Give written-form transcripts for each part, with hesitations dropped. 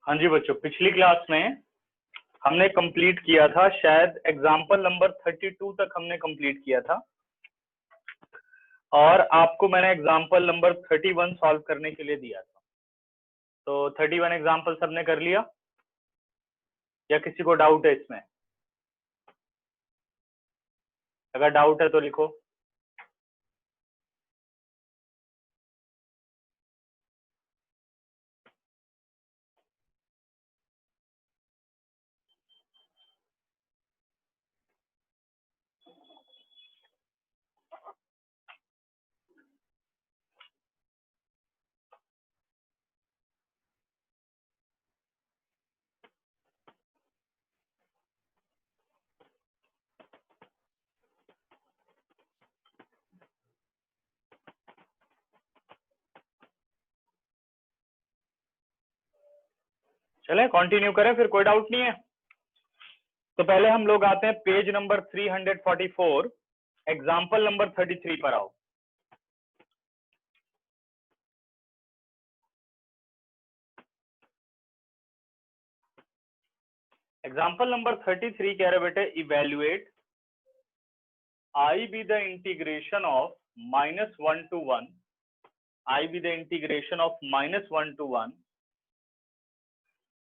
हाँ जी बच्चों, पिछली क्लास में हमने कंप्लीट किया था, शायद एग्जाम्पल नंबर 32 तक हमने कंप्लीट किया था और आपको मैंने एग्जाम्पल नंबर 31 सॉल्व करने के लिए दिया था। तो 31 एग्जाम्पल सबने कर लिया या किसी को डाउट है इसमें? अगर डाउट है तो लिखो। चले कंटिन्यू करें, फिर कोई डाउट नहीं है तो पहले हम लोग आते हैं पेज नंबर 344, एग्जाम्पल नंबर 33 पर आओ। एग्जाम्पल नंबर 33 कह रहे बेटे, evaluate I be the integration of -1 to 1, I be the integration of -1 to 1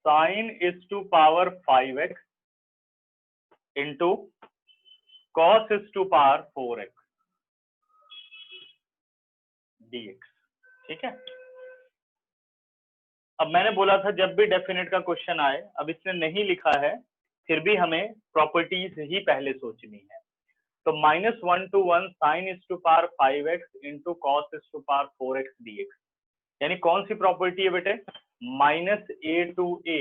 sin is to power 5x into cos is to power 4x dx। ठीक है, अब मैंने बोला था जब भी डेफिनेट का क्वेश्चन आए, अब इसने नहीं लिखा है फिर भी हमें प्रॉपर्टीज ही पहले सोचनी है। तो -1 to 1 sin is to power 5x into cos is to power 4x dx, यानी कौन सी प्रॉपर्टी है बेटे? -a to a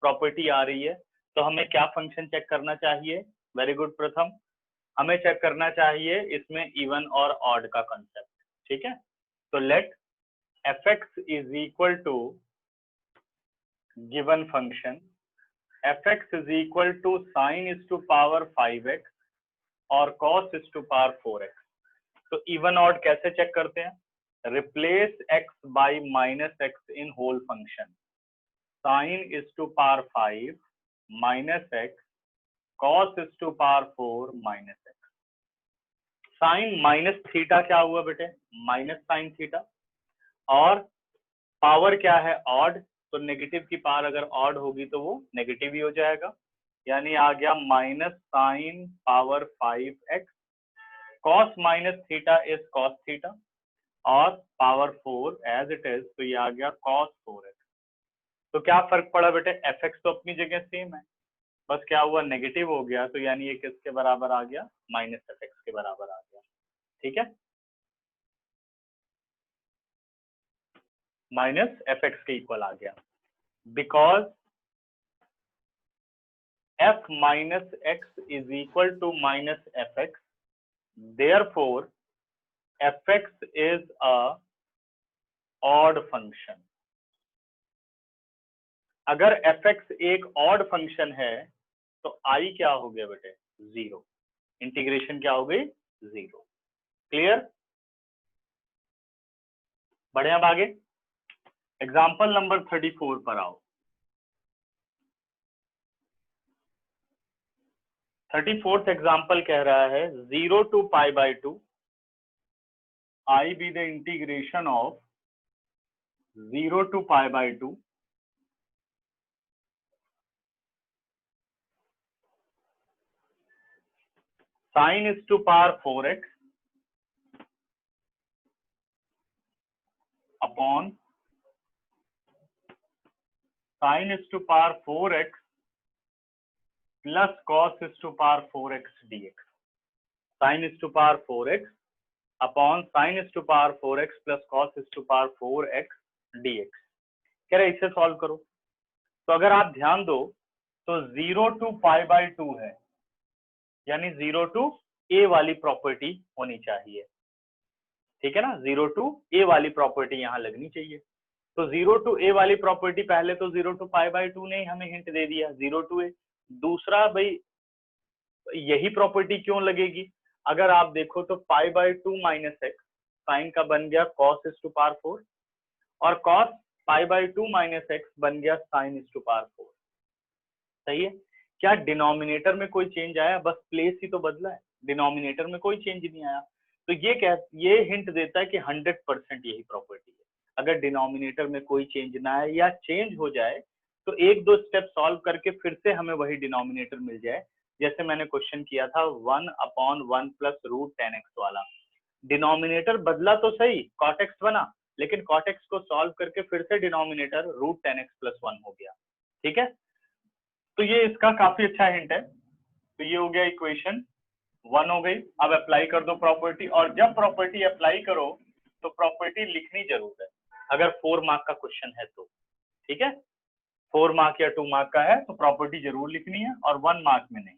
प्रॉपर्टी आ रही है। तो हमें क्या फंक्शन चेक करना चाहिए? वेरी गुड प्रथम, हमें चेक करना चाहिए इसमें इवन और ऑड का कंसेप्ट। ठीक है, तो let fx is equal to given function fx is equal to sine is to power 5x और cos is to power 4x। तो इवन ऑड कैसे चेक करते हैं? replace x by minus x in whole function, sin is to power 5 minus x cos is to power 4 minus x। sin minus theta क्या हुआ बेटे? Minus sine theta, और power क्या है? ऑड, तो नेगेटिव की पावर अगर ऑड होगी तो वो नेगेटिव ही हो जाएगा, यानी आ गया minus sine power 5x, cos minus theta is cos theta और पावर 4 एज इट इज, तो ये आ गया cos 4x। तो क्या फर्क पड़ा बेटे? fx तो अपनी जगह सेम है, बस क्या हुआ? नेगेटिव हो गया, तो यानी ये किसके बराबर आ गया? माइनस fx के बराबर आ गया। ठीक है, माइनस fx के इक्वल आ गया, because f minus x is equal to minus fx, therefore fx is a odd function. अगर fx एक ऑड फंक्शन है तो i क्या हो गया बेटे? 0, इंटीग्रेशन क्या हो गई? 0। क्लियर? बढ़े अब आगे, एग्जाम्पल नंबर 34 पर आओ। 34th एग्जाम्पल कह रहा है 0 to π/2 I be the integration of 0 to π/2 sin is to power 4x upon sin is to power 4x plus cos is to power 4x dx। sin is to power 4x upon sin is to power 4x plus cos is to power 4x dx। कह रहे इसे solve करो। तो अगर आप ध्यान दो तो 0 to π/2 है, यानी 0 to a वाली प्रॉपर्टी होनी चाहिए। ठीक है ना, 0 to a वाली प्रॉपर्टी यहां लगनी चाहिए। तो 0 to a वाली प्रॉपर्टी पहले तो 0 to π/2 ने हमें हिंट दे दिया 0 to a। दूसरा भाई यही प्रॉपर्टी क्यों लगेगी? अगर आप देखो तो π/2 माइनस एक्स साइन का बन गया cos is to power 4 और cos π/2 माइनस एक्स बन गया sin इज टू पावर 4। सही है। क्या डिनोमिनेटर में कोई चेंज आया? बस प्लेस ही तो बदला है, डिनोमिनेटर में कोई चेंज नहीं आया। तो ये हिंट देता है कि 100% यही प्रॉपर्टी है। अगर डिनोमिनेटर में कोई चेंज ना आए या चेंज हो जाए तो एक दो स्टेप सॉल्व करके फिर से हमें वही डिनोमिनेटर मिल जाए। जैसे मैंने क्वेश्चन किया था 1/1 प्लस रूट 10x वाला, डिनोमिनेटर बदला तो सही, cot x बना, लेकिन cot x को सॉल्व करके फिर से डिनोमिनेटर रूट 10x प्लस 1 हो गया। ठीक है, तो ये इसका काफी अच्छा हिंट है। तो ये हो गया इक्वेशन 1 हो गई। अब अप्लाई कर दो प्रॉपर्टी, और जब प्रॉपर्टी अप्लाई करो तो प्रॉपर्टी लिखनी जरूर है, अगर 4 मार्क का क्वेश्चन है तो। ठीक है, 4 मार्क या 2 मार्क का है तो प्रॉपर्टी जरूर लिखनी है, और 1 मार्क में नहीं।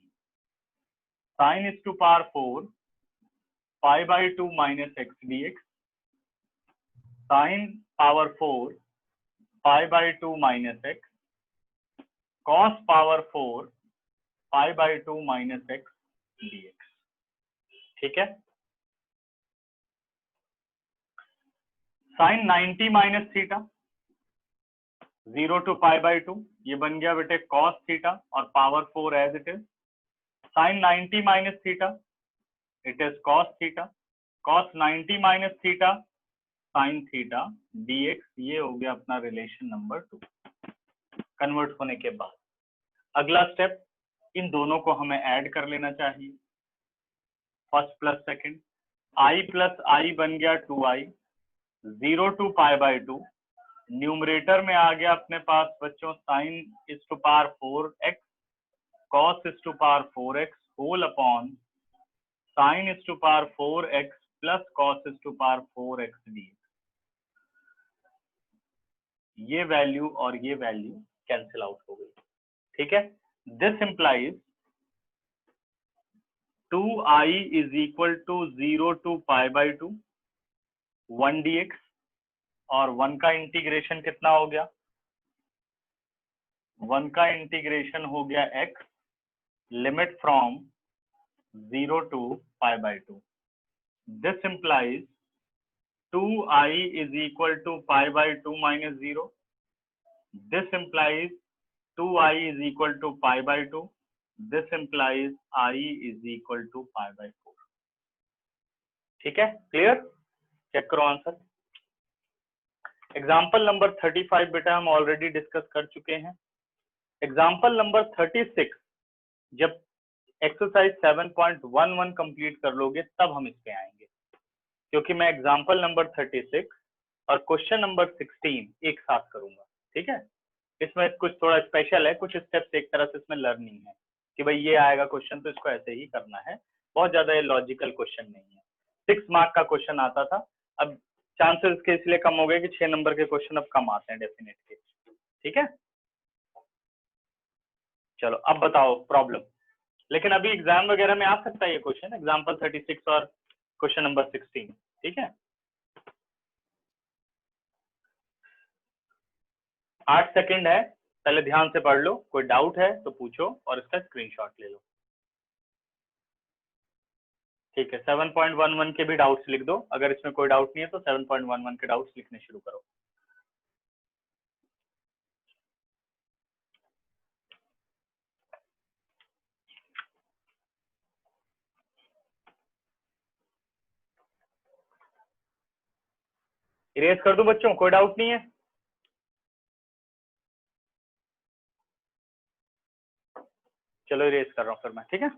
Sine is to power 4 π/2 minus x dx, sine power 4 π/2 minus x, cos power 4 π/2 minus x dx। ठीक है, साइन 90 माइनस थीटा 0 टू π/2, ये बन गया बेटे कॉस थीटा और power 4 as it is. Sine 90 minus theta it is cos theta, cos 90 minus theta sine theta dx। ये हो गया अपना रिलेशन नंबर 2 कन्वर्ट होने के बाद। अगला स्टेप, इन दोनों को हमें ऐड कर लेना चाहिए, first plus second. i plus I बन गया 2i, 0 टू π/2, न्यूमरेटर में आ गया अपने पास बच्चों sine is to power 4x, cos is to power 4x whole upon sine is to power 4x plus cos is to power 4x dx। ये value और ये वैल्यू कैंसिल आउट हो गई। ठीक है, this implies 2i is equal to 0 to π/2 1 dx, और 1 का integration कितना हो गया? 1 का इंटीग्रेशन हो गया x, limit from 0 to π/2। This implies 2i is equal to π/2 minus 0. This implies 2i is equal to π/2. This implies I is equal to π/4. ठीक है, क्लियर? चेक करो आंसर। एग्जाम्पल नंबर 35 बेटा हम ऑलरेडी डिस्कस कर चुके हैं। एग्जाम्पल नंबर 36 जब exercise 7.11 complete कर लोगे तब हम इस पे आएंगे, क्योंकि मैं एग्जाम्पल नंबर 36 और क्वेश्चन नंबर 16 एक साथ करूंगा। ठीक है, इसमें कुछ थोड़ा स्पेशल है, कुछ स्टेप्स एक तरह से इसमें लर्निंग है कि भाई ये आएगा क्वेश्चन तो इसको ऐसे ही करना है, बहुत ज्यादा ये लॉजिकल क्वेश्चन नहीं है। 6 मार्क का क्वेश्चन आता था, अब चांसेस के इसलिए कम हो गए कि 6 नंबर के क्वेश्चन अब कम आते हैं डेफिनेटली। ठीक है, चलो अब बताओ प्रॉब्लम। लेकिन अभी एग्जाम वगैरह में आ सकता है ये क्वेश्चन, एग्जाम्पल 36 और क्वेश्चन नंबर 16। ठीक है, 8 सेकंड है, पहले ध्यान से पढ़ लो, कोई डाउट है तो पूछो और इसका स्क्रीनशॉट ले लो। ठीक है, 7.11 के भी डाउट्स लिख दो, अगर इसमें कोई डाउट नहीं है तो 7.11 के डाउट्स लिखने शुरू करो। इरेज कर दो बच्चों, कोई डाउट नहीं है? चलो इरेज कर रहा हूँ फिर मैं। ठीक है,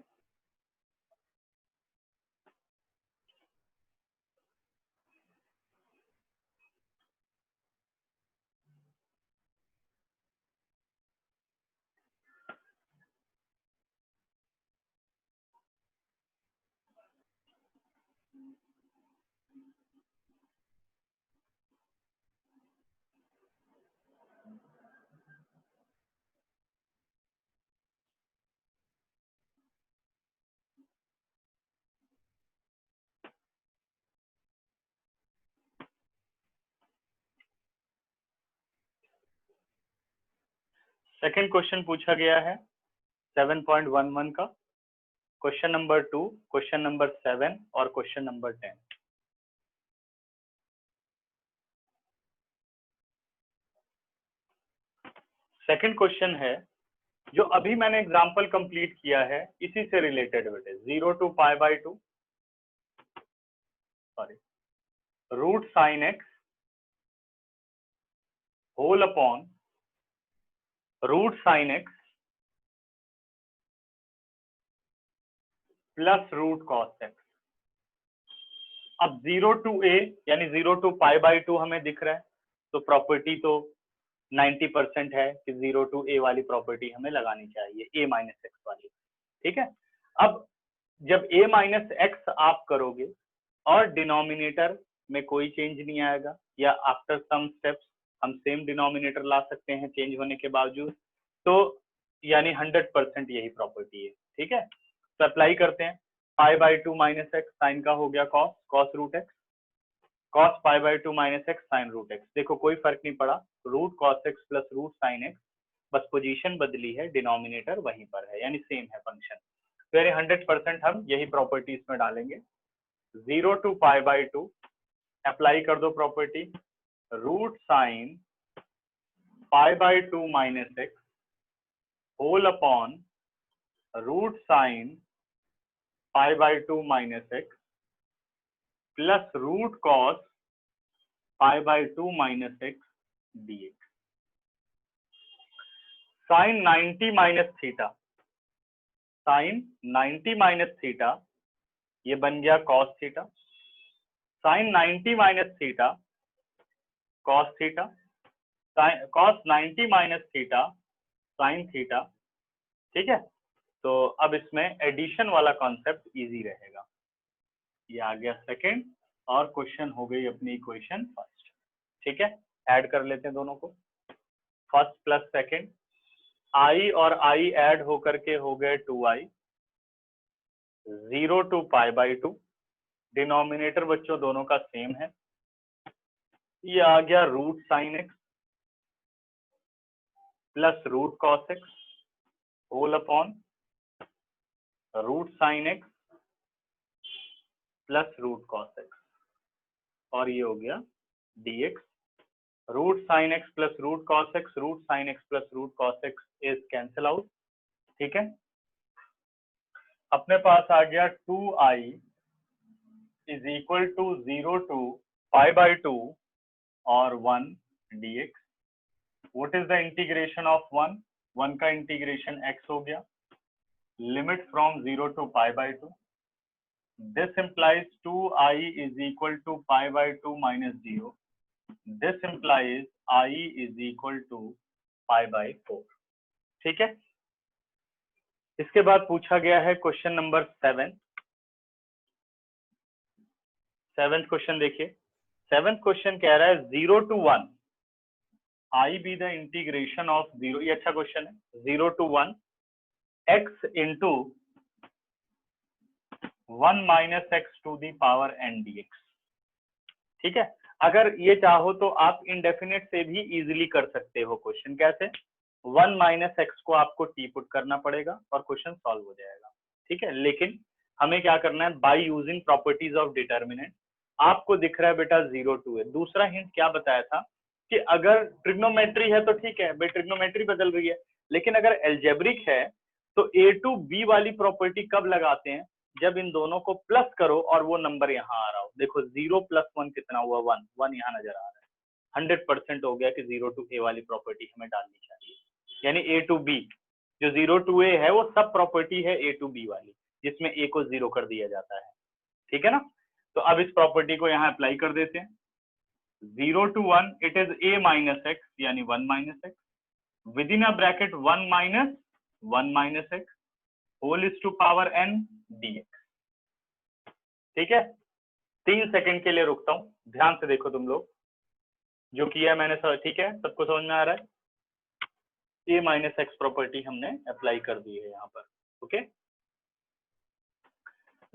सेकंड क्वेश्चन पूछा गया है 7.11 का, क्वेश्चन नंबर 2, क्वेश्चन नंबर 7 और क्वेश्चन नंबर 10। सेकंड क्वेश्चन है जो अभी मैंने एग्जांपल कंप्लीट किया है इसी से रिलेटेड बेटे, 0 to π/2 sorry root sine x whole upon root sine x plus root cos x. अब 0 to a यानी 0 to π/2 हमें दिख रहा है, तो प्रॉपर्टी तो 90% है कि 0 to a वाली प्रॉपर्टी हमें लगानी चाहिए, a माइनस एक्स वाली। ठीक है, अब जब a माइनस एक्स आप करोगे और डिनोमिनेटर में कोई चेंज नहीं आएगा, या आफ्टर सम स्टेप्स हम सेम डिनोमिनेटर ला सकते हैं चेंज होने के बावजूद, तो यानी 100% यही प्रॉपर्टी है। ठीक है, तो अप्लाई करते हैं। π/2 माइनस एक्स साइन का हो गया cos, cos root x, cos π/2 minus x sine root x. देखो कोई फर्क नहीं पड़ा, root cos x plus root sine x, बस पोजीशन बदली है, डिनोमिनेटर वहीं पर है, यानी सेम है फंक्शन। तो यानी 100% हम यही प्रॉपर्टी इसमें डालेंगे। 0 to π/2 अप्लाई कर दो property, root sine π/2 minus x whole upon root sine π/2 minus x plus root cos π/2 minus x dx। Sine 90 minus theta, sine 90 minus theta ये बन गया cos theta, sine 90 minus theta cos theta, cos 90 minus theta sine theta. ठीक है, तो अब इसमें addition वाला concept easy रहेगा। ये आ गया सेकंड, और क्वेश्चन हो गई अपनी इक्वेशन फर्स्ट। ठीक है, ऐड कर लेते हैं दोनों को, फर्स्ट प्लस सेकंड, आई और आई ऐड होकर के हो गए 2i, 0 to π/2, डिनोमिनेटर बच्चों दोनों का सेम है, ये आ गया root sine x plus root cos x whole upon root sine x plus root cos x, और ये हो गया dx। Root sine x plus root cos x, root sine x plus root cos x is cancel out. ठीक है, अपने पास आ गया 2i is equal to 0 to π/2 और 1 dx। What is the integration of 1? 1 का इंटीग्रेशन x हो गया, limit from 0 to π/2, this implies 2i is equal to π/2 minus 0, this implies I is equal to π/4। ठीक है, इसके बाद पूछा गया है क्वेश्चन नंबर 7। सेवेंथ क्वेश्चन देखिए, सेवेंथ क्वेश्चन कह रहा है 0 to 1 I be the integration of 0, ये अच्छा क्वेश्चन है, 0 to 1 x into 1 minus x to the power n dx। ठीक है, अगर ये चाहो तो आप इंडेफिनेट से भी इजीली कर सकते हो क्वेश्चन। कैसे? 1 माइनस एक्स को आपको टी पुट करना पड़ेगा और क्वेश्चन सॉल्व हो जाएगा। ठीक है, लेकिन हमें क्या करना है, by using properties of determinant. आपको दिख रहा है बेटा 0 to a। दूसरा हिंट क्या बताया था कि अगर ट्रिग्नोमेट्री है तो ठीक है भाई, ट्रिग्नोमेट्री बदल रही है, लेकिन अगर एल्जेब्रिक है तो a to b वाली प्रॉपर्टी कब लगाते हैं, जब इन दोनों को प्लस करो और वो नंबर यहाँ आ रहा हो। देखो 0 + 1 कितना हुआ, 1, 1 यहाँ नजर आ रहा है। 100% हो गया कि 0 to a वाली प्रॉपर्टी हमें डालनी चाहिए, यानी a to b जो 0 to a है वो सब प्रॉपर्टी है a to b वाली, जिसमें a को 0 कर दिया जाता है। ठीक है ना, तो अब इस प्रॉपर्टी को यहाँ अप्लाई कर देते हैं। 0 to 1 it is a minus x, यानी 1 minus x, within a bracket 1 minus 1 minus x whole is to power n dx। ठीक है, 3 सेकंड के लिए रुकता हूं, ध्यान से देखो तुम लोग जो किया है मैंने सर। ठीक है, सबको समझ में आ रहा है? a माइनस एक्स प्रॉपर्टी हमने अप्लाई कर दी है यहाँ पर। Okay,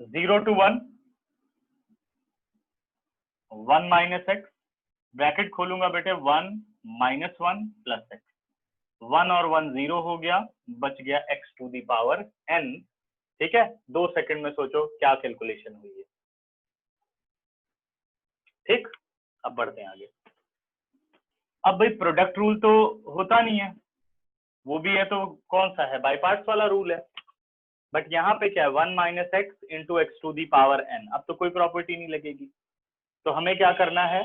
0 to 1 1 minus x, bracket खोलूंगा बेटे 1 माइनस 1 प्लस एक्स, 1 और 1 0 हो गया, बच गया x to the power n। ठीक है, 2 सेकंड में सोचो क्या कैलकुलेशन हुई है। ठीक, अब बढ़ते हैं आगे। अब भाई प्रोडक्ट रूल तो होता नहीं है, वो भी है तो कौन सा है, बाई पार्ट्स वाला रूल है। बट यहाँ पे क्या है, 1 minus x into x to the power n, अब तो कोई प्रॉपर्टी नहीं लगेगी। तो हमें क्या करना है,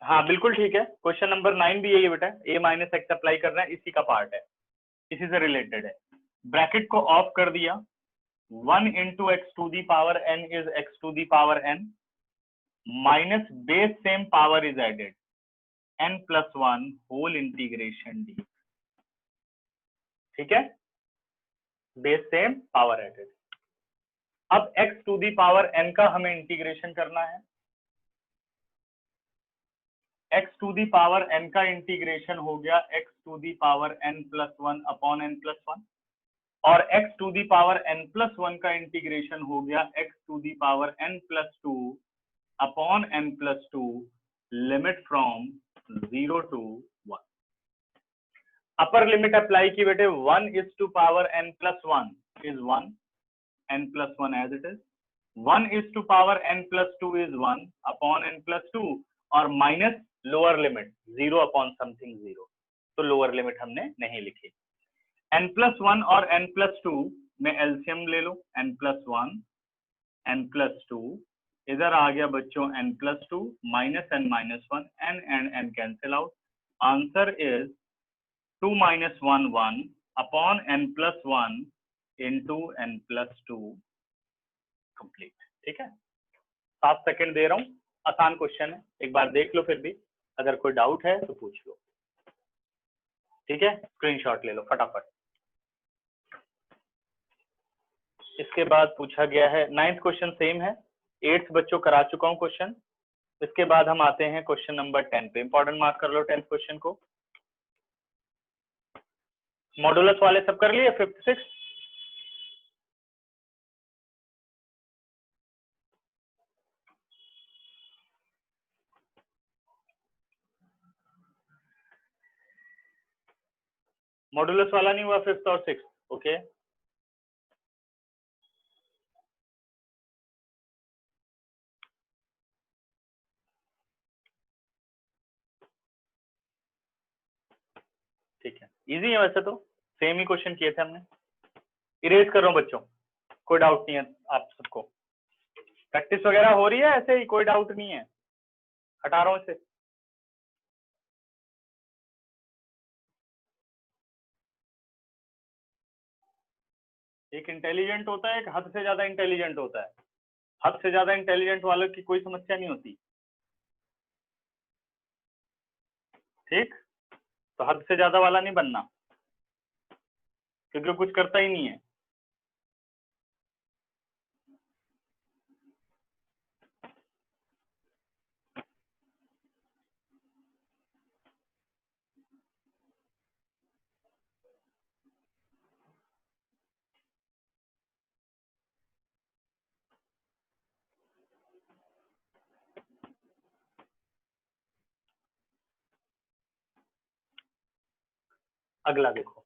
हाँ बिल्कुल ठीक है, क्वेश्चन नंबर 9 भी यही है बेटा, ए माइनस एक्स अप्लाई करना है, इसी का पार्ट है, इसी से रिलेटेड है। ब्रैकेट को ऑफ कर दिया, 1 into x to the power n is x to the power n minus base same power is added n plus 1 whole integration D, ठीक है, बेस सेम पावर एडेड। अब x to the power n का हमें integration करना है, x to the power n का integration हो गया x to the power n plus 1 upon n plus 1, और x to the power n plus 1 का इंटीग्रेशन हो गया x to the power n plus 2 upon n plus 2, limit from 0 to 1। Upper limit apply की बेटे, 1 is to power n plus 1 is 1, n plus 1 as it is, 1 is to power n plus 2 is 1 upon n plus 2, और minus lower limit 0 upon something 0, तो lower limit हमने नहीं लिखी। n plus 1 और n plus 2 में LCM ले लो, n plus 1 n plus 2, इधर आ गया बच्चों n plus 2 minus n minus 1, n and n cancel out, answer is 2 minus 1 1 upon n plus 1 into n plus 2 complete. ठीक है, 7 सेकंड दे रहा हूं, आसान क्वेश्चन है, एक बार देख लो, फिर भी अगर कोई डाउट है तो पूछ लो। ठीक है, स्क्रीनशॉट ले लो फटाफट। इसके बाद पूछा गया है 9th क्वेश्चन सेम है, 8th बच्चों करा चुका हूं क्वेश्चन। इसके बाद हम आते हैं क्वेश्चन नंबर 10 पे, इंपॉर्टेंट मार्क कर लो 10th क्वेश्चन को। मॉडुलस वाले सब कर लिए 5th 6th? मॉडुलस वाला नहीं हुआ 5th और 6th? ओके ठीक है, इजी है वैसे तो, सेम ही क्वेश्चन किए थे हमने। इरेज कर रहा हूं बच्चों, कोई डाउट नहीं है आप सबको, प्रैक्टिस वगैरह हो रही है ऐसे ही, कोई डाउट नहीं है, हटा रहा हूं इसे। एक इंटेलिजेंट होता है, एक हद से ज्यादा इंटेलिजेंट होता है, हद से ज्यादा इंटेलिजेंट वालों की कोई समस्या नहीं होती, ठीक, तो हद से ज्यादा वाला नहीं बनना, क्योंकि कुछ करता ही नहीं है। अगला देखो,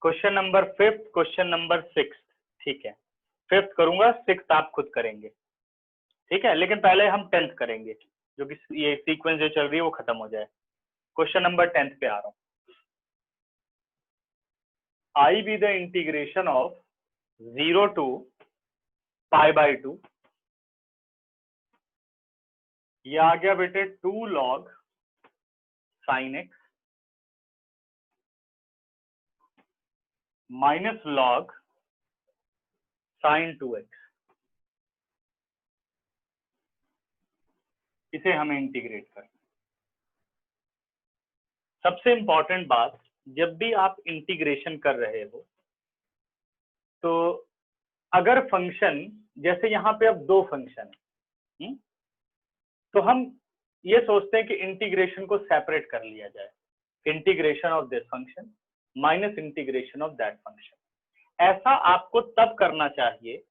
question number 5th, question number 6th। ठीक है, 5th करूंगा, 6th आप खुद करेंगे, ठीक है, लेकिन पहले हम 10th करेंगे, जो कि ये सीक्वेंस जो चल रही है वो खत्म हो जाए। क्वेश्चन नंबर 10th पे आ रहा हूं। I be the integration of 0 to pi by 2, ये आ गया बेटे 2 log sin x minus log sin 2x, इसे हमें इंटीग्रेट करना। सबसे इंपॉर्टेंट बात, जब भी आप इंटीग्रेशन कर रहे हो तो अगर फंक्शन, जैसे यहाँ पे अब 2 फंक्शन है, तो हम ये सोचते हैं कि इंटीग्रेशन को सेपरेट कर लिया जाए, integration of this function minus integration of that function. ऐसा आपको तब करना चाहिए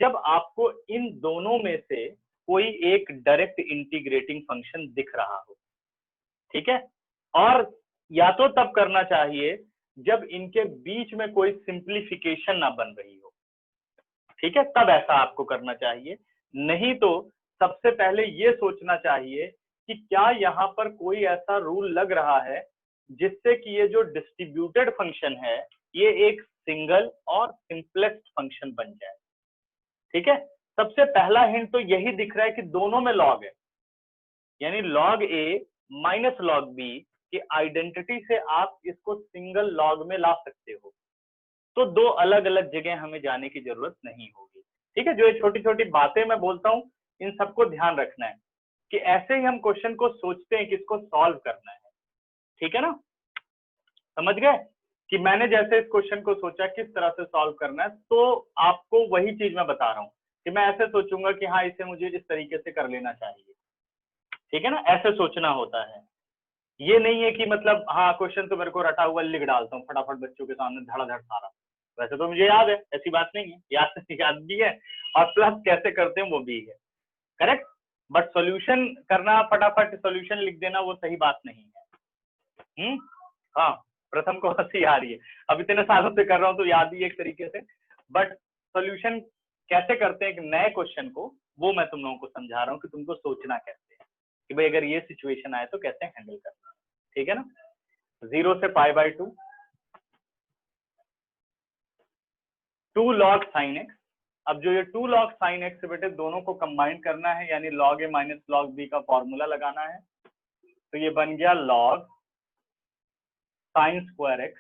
जब आपको इन दोनों में से कोई एक डायरेक्ट इंटीग्रेटिंग फंक्शन दिख रहा हो, ठीक है, और या तो तब करना चाहिए जब इनके बीच में कोई सिंप्लीफिकेशन ना बन रही हो, ठीक है, तब ऐसा आपको करना चाहिए। नहीं तो सबसे पहले ये सोचना चाहिए कि क्या यहाँ पर कोई ऐसा रूल लग रहा है जिससे कि ये जो डिस्ट्रीब्यूटेड फंक्शन है ये एक सिंगल और सिंपलेस्ट फंक्शन बन जाए। ठीक है, सबसे पहला हिंट तो यही दिख रहा है कि दोनों में लॉग है, यानी लॉग ए माइनस लॉग बी की आइडेंटिटी से आप इसको सिंगल लॉग में ला सकते हो। तो दो अलग अलग जगह हमें जाने की जरूरत नहीं होगी। ठीक है, जो ये छोटी छोटी बातें मैं बोलता हूँ इन सबको ध्यान रखना है कि ऐसे ही हम क्वेश्चन को सोचते हैं कि इसको सॉल्व करना है। ठीक है ना, समझ गए कि मैंने जैसे इस क्वेश्चन को सोचा किस तरह से सॉल्व करना है, तो आपको वही चीज मैं बता रहा हूँ कि मैं ऐसे सोचूंगा कि हाँ इसे मुझे इस तरीके से कर लेना चाहिए। ठीक है ना, ऐसे सोचना होता है। ये नहीं है कि मतलब हाँ क्वेश्चन तो मेरे को रटा हुआ लिख डालता हूँ फटाफट बच्चों के सामने धड़ाधड़ सारा। वैसे तो मुझे याद है, ऐसी बात नहीं है, याद भी है और प्लस कैसे करते हैं वो भी है, करेक्ट। बट सॉल्यूशन करना, फटाफट सॉल्यूशन लिख देना वो सही बात नहीं है। हाँ, प्रथम को हंसी आ रही है, अब इतने सालों से कर रहा हूँ तो याद ही एक तरीके से। बट सॉल्यूशन कैसे करते हैं एक नए क्वेश्चन को, वो मैं तुम लोगों को समझा रहा हूँ कि तुमको सोचना कैसे है कि भाई अगर ये सिचुएशन आए तो कैसे हैंडल करना है। ठीक है ना, 0 से π/2 2 log sin x। अब जो ये 2 log sin x बेटे दोनों को कंबाइन करना है, यानी log a minus log b का फॉर्मूला लगाना है। तो ये बन गया log sin स्क्वायर x,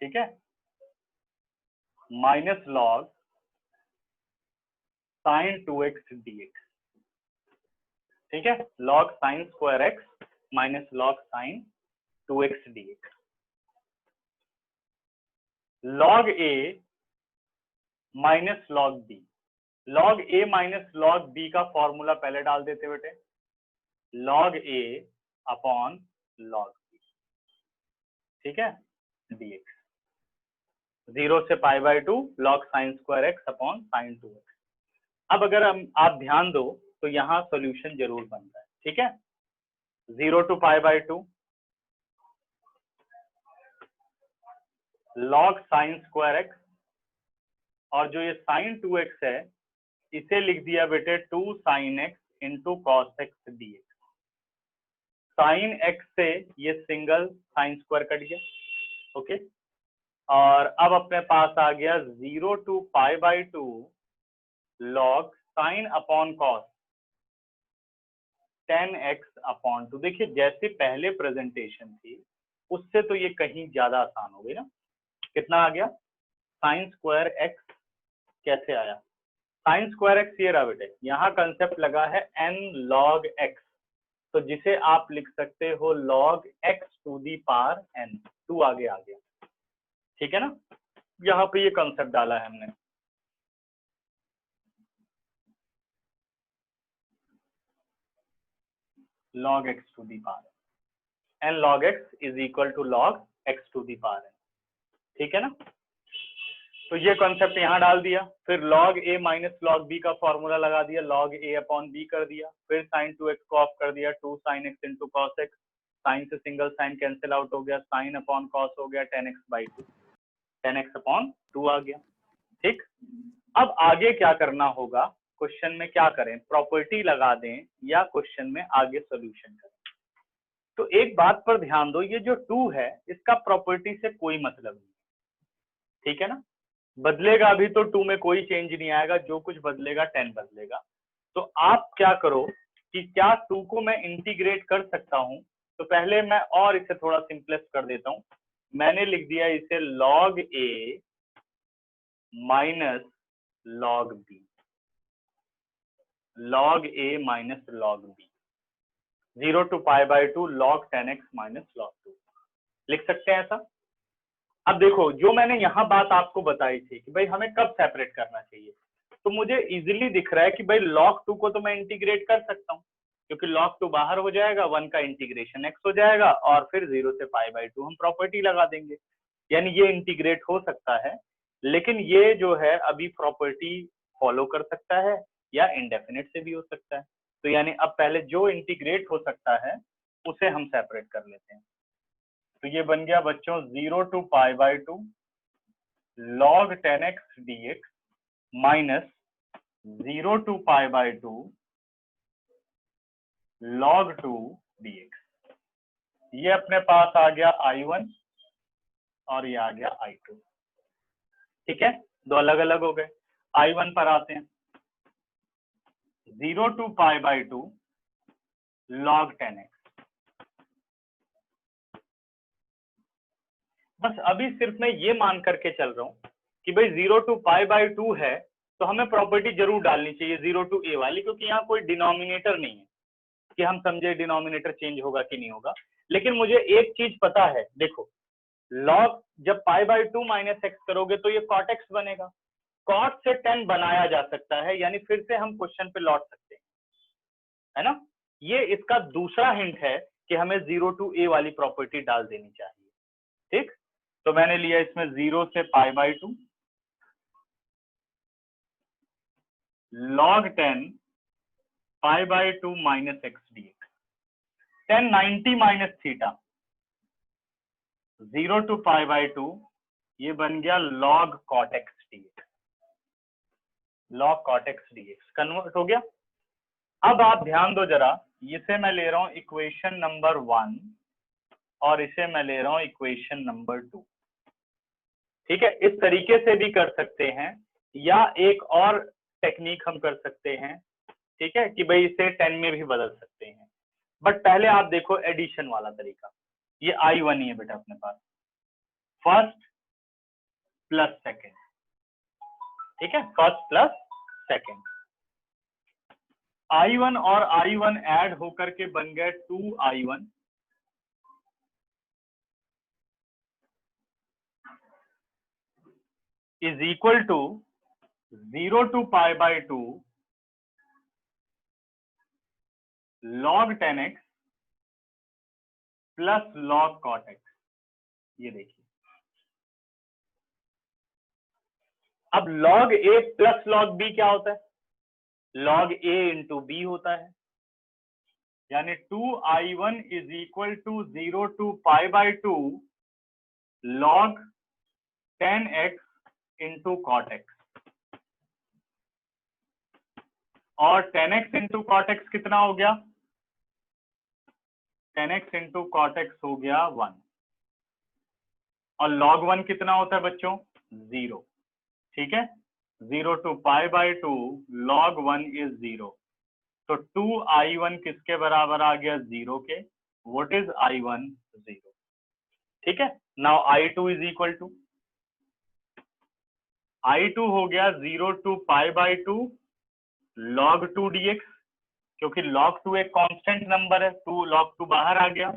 ठीक है, minus log sin 2x dx। ठीक है, log sin square x minus log sin 2x dx। log a minus log b, log a minus log b का फॉर्मूला पहले डाल देते बेटे, log a upon log b। ठीक है, dx 0 से π/2 log sin square x upon sin 2x। अब अगर आप ध्यान दो तो यहाँ सॉल्यूशन जरूर बनता है। ठीक है, 0 to π/2 log sin square x, और जो ये sin 2x है इसे लिख दिया बेटे 2 sin x into cos x dx। Sine x से ये सिंगल साइन स्क्वायर कट गया, ओके। और अब अपने पास आ गया 0 to π/2 log sine upon cos 10x upon 2। देखिए जैसे पहले प्रेजेंटेशन थी उससे तो ये कहीं ज्यादा आसान हो गई ना। कितना आ गया, साइन स्क्वायर x कैसे आया, साइन स्क्वायर x ये रहा बेटे, यहाँ कंसेप्ट लगा है n log x, तो जिसे आप लिख सकते हो log x to the power n, 2 आगे आ गया। ठीक है ना, यहाँ पे ये कंसेप्ट डाला है हमने। log x to the power n log x is equal to log x to the power n। ठीक है ना, तो ये कॉन्सेप्ट यहाँ डाल दिया, फिर log a minus log b का फॉर्मूला लगा दिया, log a अपॉन b कर दिया, फिर sin 2x को ऑफ कर दिया, 2 sin x into cos x, sine से सिंगल साइन कैंसिल आउट हो गया, साइन अपॉन कॉस हो गया 10x/2, 10x अपॉन 2 आ गया। ठीक, अब आगे क्या करना होगा, क्वेश्चन में क्या करें, प्रॉपर्टी लगा दें या क्वेश्चन में आगे सॉल्यूशन करें। तो एक बात पर ध्यान दो, ये जो 2 है इसका प्रॉपर्टी से कोई मतलब नहीं। ठीक है ना, बदलेगा अभी तो 2 में कोई चेंज नहीं आएगा, जो कुछ बदलेगा 10 बदलेगा। तो आप क्या करो कि क्या 2 को मैं इंटीग्रेट कर सकता हूं, तो पहले मैं और इसे थोड़ा सिंपलेस्ट कर देता हूं। मैंने लिख दिया इसे log a minus log b, log a minus log b, 0 to π/2 log 10x minus log 2 लिख सकते हैं ऐसा। अब देखो जो मैंने यहाँ बात आपको बताई थी कि भाई हमें कब सेपरेट करना चाहिए, तो मुझे इजीली दिख रहा है कि भाई log 2 को तो मैं इंटीग्रेट कर सकता हूँ, क्योंकि log 2 बाहर हो जाएगा, 1 का इंटीग्रेशन x हो जाएगा और फिर 0 से π/2 हम प्रॉपर्टी लगा देंगे, यानी ये इंटीग्रेट हो सकता है। लेकिन ये जो है अभी प्रॉपर्टी फॉलो कर सकता है या इंडेफिनिट से भी हो सकता है। तो यानी अब पहले जो इंटीग्रेट हो सकता है उसे हम सेपरेट कर लेते हैं। तो ये बन गया बच्चों 0 to π/2 log 10x dx minus 0 to π/2 log 2 dx। ये अपने पास आ गया I1 और ये आ गया I2। ठीक है, दो अलग अलग हो गए। I1 पर आते हैं, 0 to pi by 2 log 10x। बस अभी सिर्फ मैं ये मान करके चल रहा हूं कि भाई 0 to पाई बाई 2 है तो हमें प्रॉपर्टी जरूर डालनी चाहिए 0 to a वाली, क्योंकि यहाँ कोई डिनोमिनेटर नहीं है कि हम समझे डिनोमिनेटर चेंज होगा कि नहीं होगा। लेकिन मुझे एक चीज पता है, देखो लॉग जब पाई बाई 2 माइनस एक्स करोगे तो ये कॉट एक्स बनेगा। कॉट से 10 बनाया जा सकता है, यानी फिर से हम क्वेश्चन पे लौट सकते हैं, है ना। ये इसका दूसरा हिंट है कि हमें 0 to a वाली प्रॉपर्टी डाल देनी चाहिए। ठीक, तो मैंने लिया इसमें 0 से पाई by 2 log 10 pi by 2 minus x dx। 10 90 minus theta, 0 to pi by 2, ये बन गया log cot x dx। log cot x dx convert हो गया। अब आप ध्यान दो जरा, इसे मैं ले रहा हूं इक्वेशन नंबर 1 और इसे मैं ले रहा हूं इक्वेशन नंबर 2। ठीक है, इस तरीके से भी कर सकते हैं या एक और टेक्निक हम कर सकते हैं, ठीक है, कि भाई इसे 10 में भी बदल सकते हैं। बट पहले आप देखो एडिशन वाला तरीका। ये I1 ही है बेटा अपने पास, फर्स्ट प्लस सेकेंड। ठीक है, फर्स्ट प्लस सेकेंड। I1 और I1 ऐड होकर के बन गए 2I1 is equal to 0 to pi by 2 log 10x plus log cot x। ये देखिए, अब log a plus log b क्या होता है? log a इंटू b होता है, यानी 2I1 is equal to 0 to pi by 2 log 10x into cot x. और 10x इंटू कॉट एक्स कितना हो गया? 10x इंटू कॉट एक्स हो गया 1। और log 1 कितना होता है बच्चों? 0। ठीक है, 0 to pi by 2 log 1 is 0। तो 2I1 किसके बराबर आ गया? 0 के। What is I1? 0। ठीक है, now I2 is equal to, I2 हो गया 0 to pi by 2 log 2 dx, क्योंकि log 2 एक कांस्टेंट नंबर है, 2 log 2 बाहर आ गया।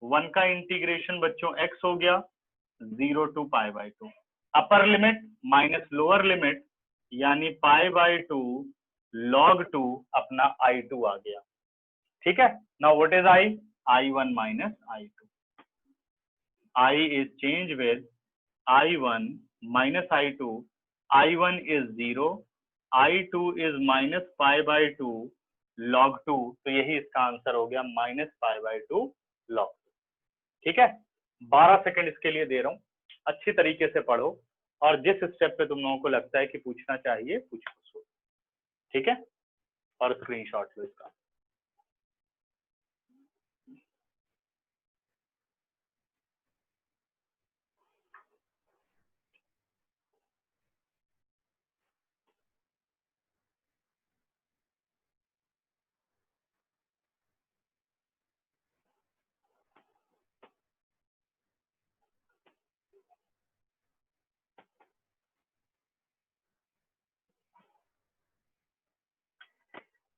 1 का इंटीग्रेशन बच्चों x हो गया 0 to pi by 2, upper limit minus lower limit, यानी पाई बाई 2 log 2 अपना I2 आ गया। ठीक है, now what is I? I1 minus I2। I is changed with I1 minus I2, I1 is 0, I2 is minus pi by 2 log 2, तो यही इसका answer हो गया माइनस पाई बाई 2 log 2। ठीक है, 12 सेकंड इसके लिए दे रहा हूं, अच्छी तरीके से पढ़ो और जिस स्टेप पे तुम लोगों को लगता है कि पूछना चाहिए पूछो। ठीक है, और स्क्रीनशॉट लो इसका।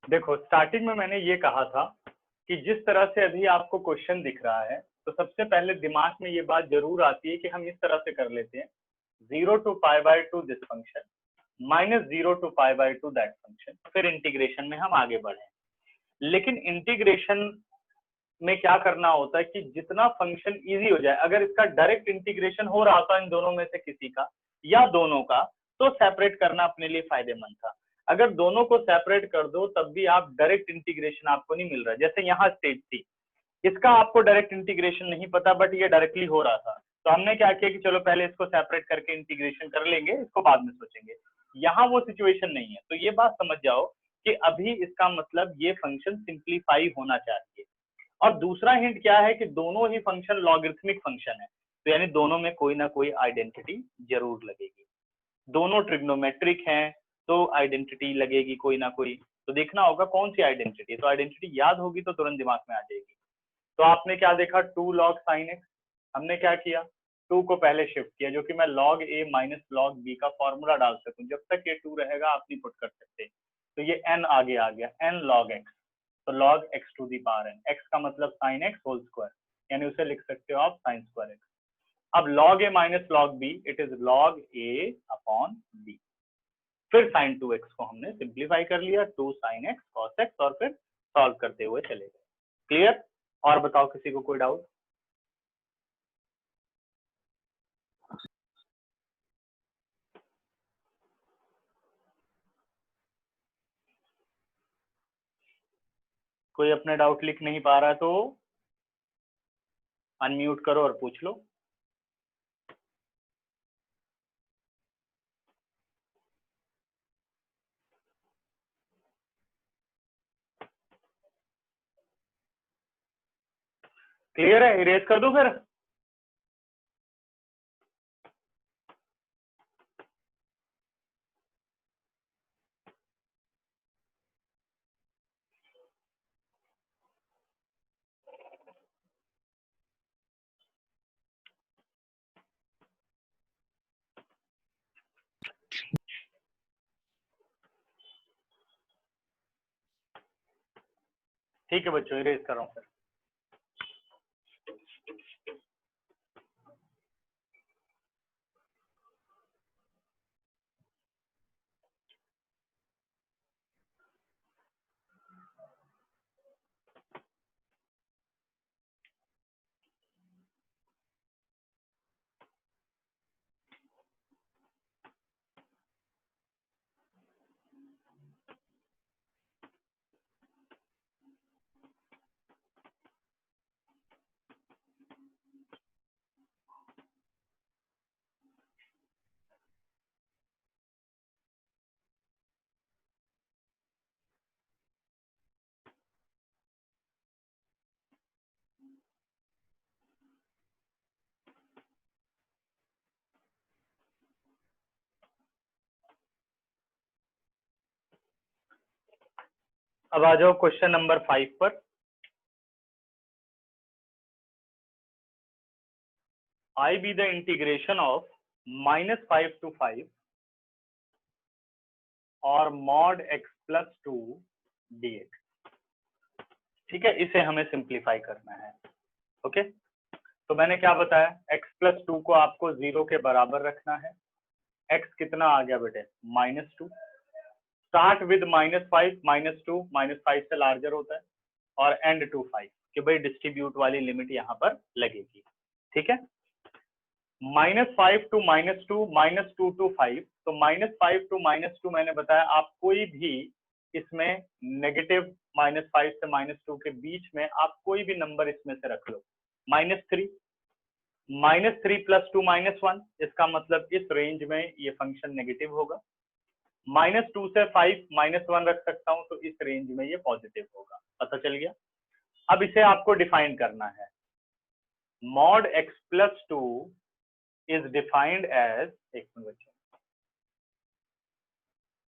देखो, स्टार्टिंग में मैंने ये कहा था कि जिस तरह से अभी आपको क्वेश्चन दिख रहा है, तो सबसे पहले दिमाग में ये बात जरूर आती है कि हम इस तरह से कर लेते हैं 0 to pi by 2 this function minus 0 to pi by 2 that function, फिर इंटीग्रेशन में हम आगे बढ़े। लेकिन इंटीग्रेशन में क्या करना होता है कि जितना फंक्शन इजी हो जाए, अगर इसका डायरेक्ट इंटीग्रेशन हो रहा था इन दोनों में से किसी का या दोनों का, तो सेपरेट करना अपने लिए फायदेमंद था। अगर दोनों को सेपरेट कर दो तब भी आप डायरेक्ट इंटीग्रेशन आपको नहीं मिल रहा। जैसे यहाँ स्टेज थी, इसका आपको डायरेक्ट इंटीग्रेशन नहीं पता, बट ये डायरेक्टली हो रहा था, तो हमने क्या किया कि चलो पहले इसको सेपरेट करके इंटीग्रेशन कर लेंगे, इसको बाद में सोचेंगे। यहाँ वो सिचुएशन नहीं है, तो ये बात समझ जाओ कि अभी इसका मतलब ये फंक्शन सिंप्लीफाई होना चाहिए। और दूसरा हिंट क्या है कि दोनों ही फंक्शन लॉगरिथमिक फंक्शन है, तो यानी दोनों में कोई ना कोई आइडेंटिटी जरूर लगेगी। दोनों ट्रिग्नोमेट्रिक हैं तो आइडेंटिटी लगेगी कोई ना कोई, तो देखना होगा कौन सी आइडेंटिटी। तो आइडेंटिटी याद होगी तो तुरंत दिमाग में आ जाएगी। तो आपने क्या देखा, 2 log sin x, हमने क्या किया, 2 को पहले शिफ्ट किया, जो कि मैं log a minus log b का फॉर्मूला डाल सकूं। जब तक ये 2 रहेगा आप नहीं पुट कर सकते, तो ये n आगे आ गया, n log x, तो log x to the power n, x का मतलब sin x होल स्क्वायर, यानी उसे लिख सकते हो आप sin स्क्वायर x। अब log a minus log b, it is log a upon b। फिर sin 2x को हमने सिंप्लीफाई कर लिया, 2 sin x cos x, और फिर सॉल्व करते हुए चले गए। क्लियर? और बताओ किसी को कोई डाउट? कोई अपने डाउट लिख नहीं पा रहा तो अनम्यूट करो और पूछ लो। क्लियर है? इरेज कर दो फिर। ठीक है बच्चों, इरेज कर रहा हूँ फिर। अब आ जाओ क्वेश्चन नंबर 5 पर। I be the integration of -5 to 5 और mod x plus 2 dx। ठीक है, इसे हमें सिंप्लीफाई करना है। ओके, तो मैंने क्या बताया, x plus 2 को आपको 0 के बराबर रखना है। x कितना आ गया बेटे, -2। स्टार्ट विद -5, -2 से लार्जर होता है, और एंड टू 5, कि भाई डिस्ट्रीब्यूट वाली लिमिट यहाँ पर लगेगी। ठीक है, -5 to -2, -2 to 5, तो -5 to -2 मैंने बताया आप कोई भी इसमें नेगेटिव -5 से -2 के बीच में आप कोई भी नंबर इसमें से रख लो। -3, -3 + 2 -1, इसका मतलब इस रेंज में ये फंक्शन नेगेटिव होगा। -2 से 5 -1 रख सकता हूं, तो इस रेंज में ये पॉजिटिव होगा। पता चल गया? अब इसे आपको डिफाइन करना है। mod x plus 2 is defined as, एक मिनट बच्चों,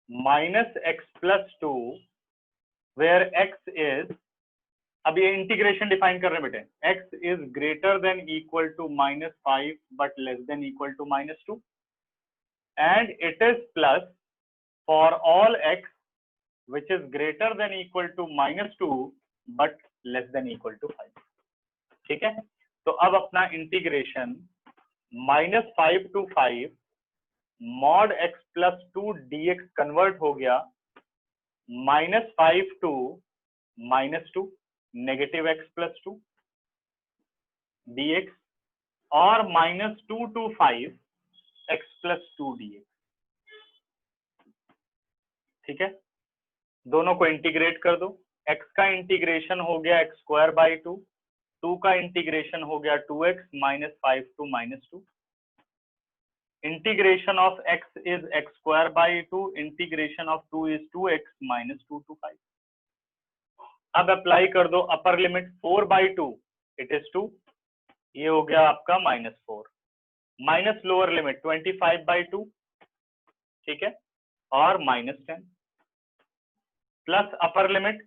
-x plus 2 where x is, अब ये इंटीग्रेशन डिफाइन कर रहे हैं बेटे, x is greater than equal to -5 but less than equal to -2, and it is plus for all x which is greater than equal to -2 but less than equal to 5। ठीक है, तो अब अपना integration -5 to 5 mod x plus 2 dx convert हो गया -5 to -2 negative x plus 2 dx, और -2 to 5 x plus 2 dx। ठीक है, दोनों को इंटीग्रेट कर दो। x का इंटीग्रेशन हो गया x² 2 का इंटीग्रेशन हो गया 2x -5 to -2, integration of x is x square by 2, integration of 2 is 2x minus 2 to 5। अब अप्लाई कर दो अपर लिमिट 4/2 इट इज 2, ये हो गया आपका -4, माइनस लोअर लिमिट 25/2, ठीक है, और -10 plus upper limit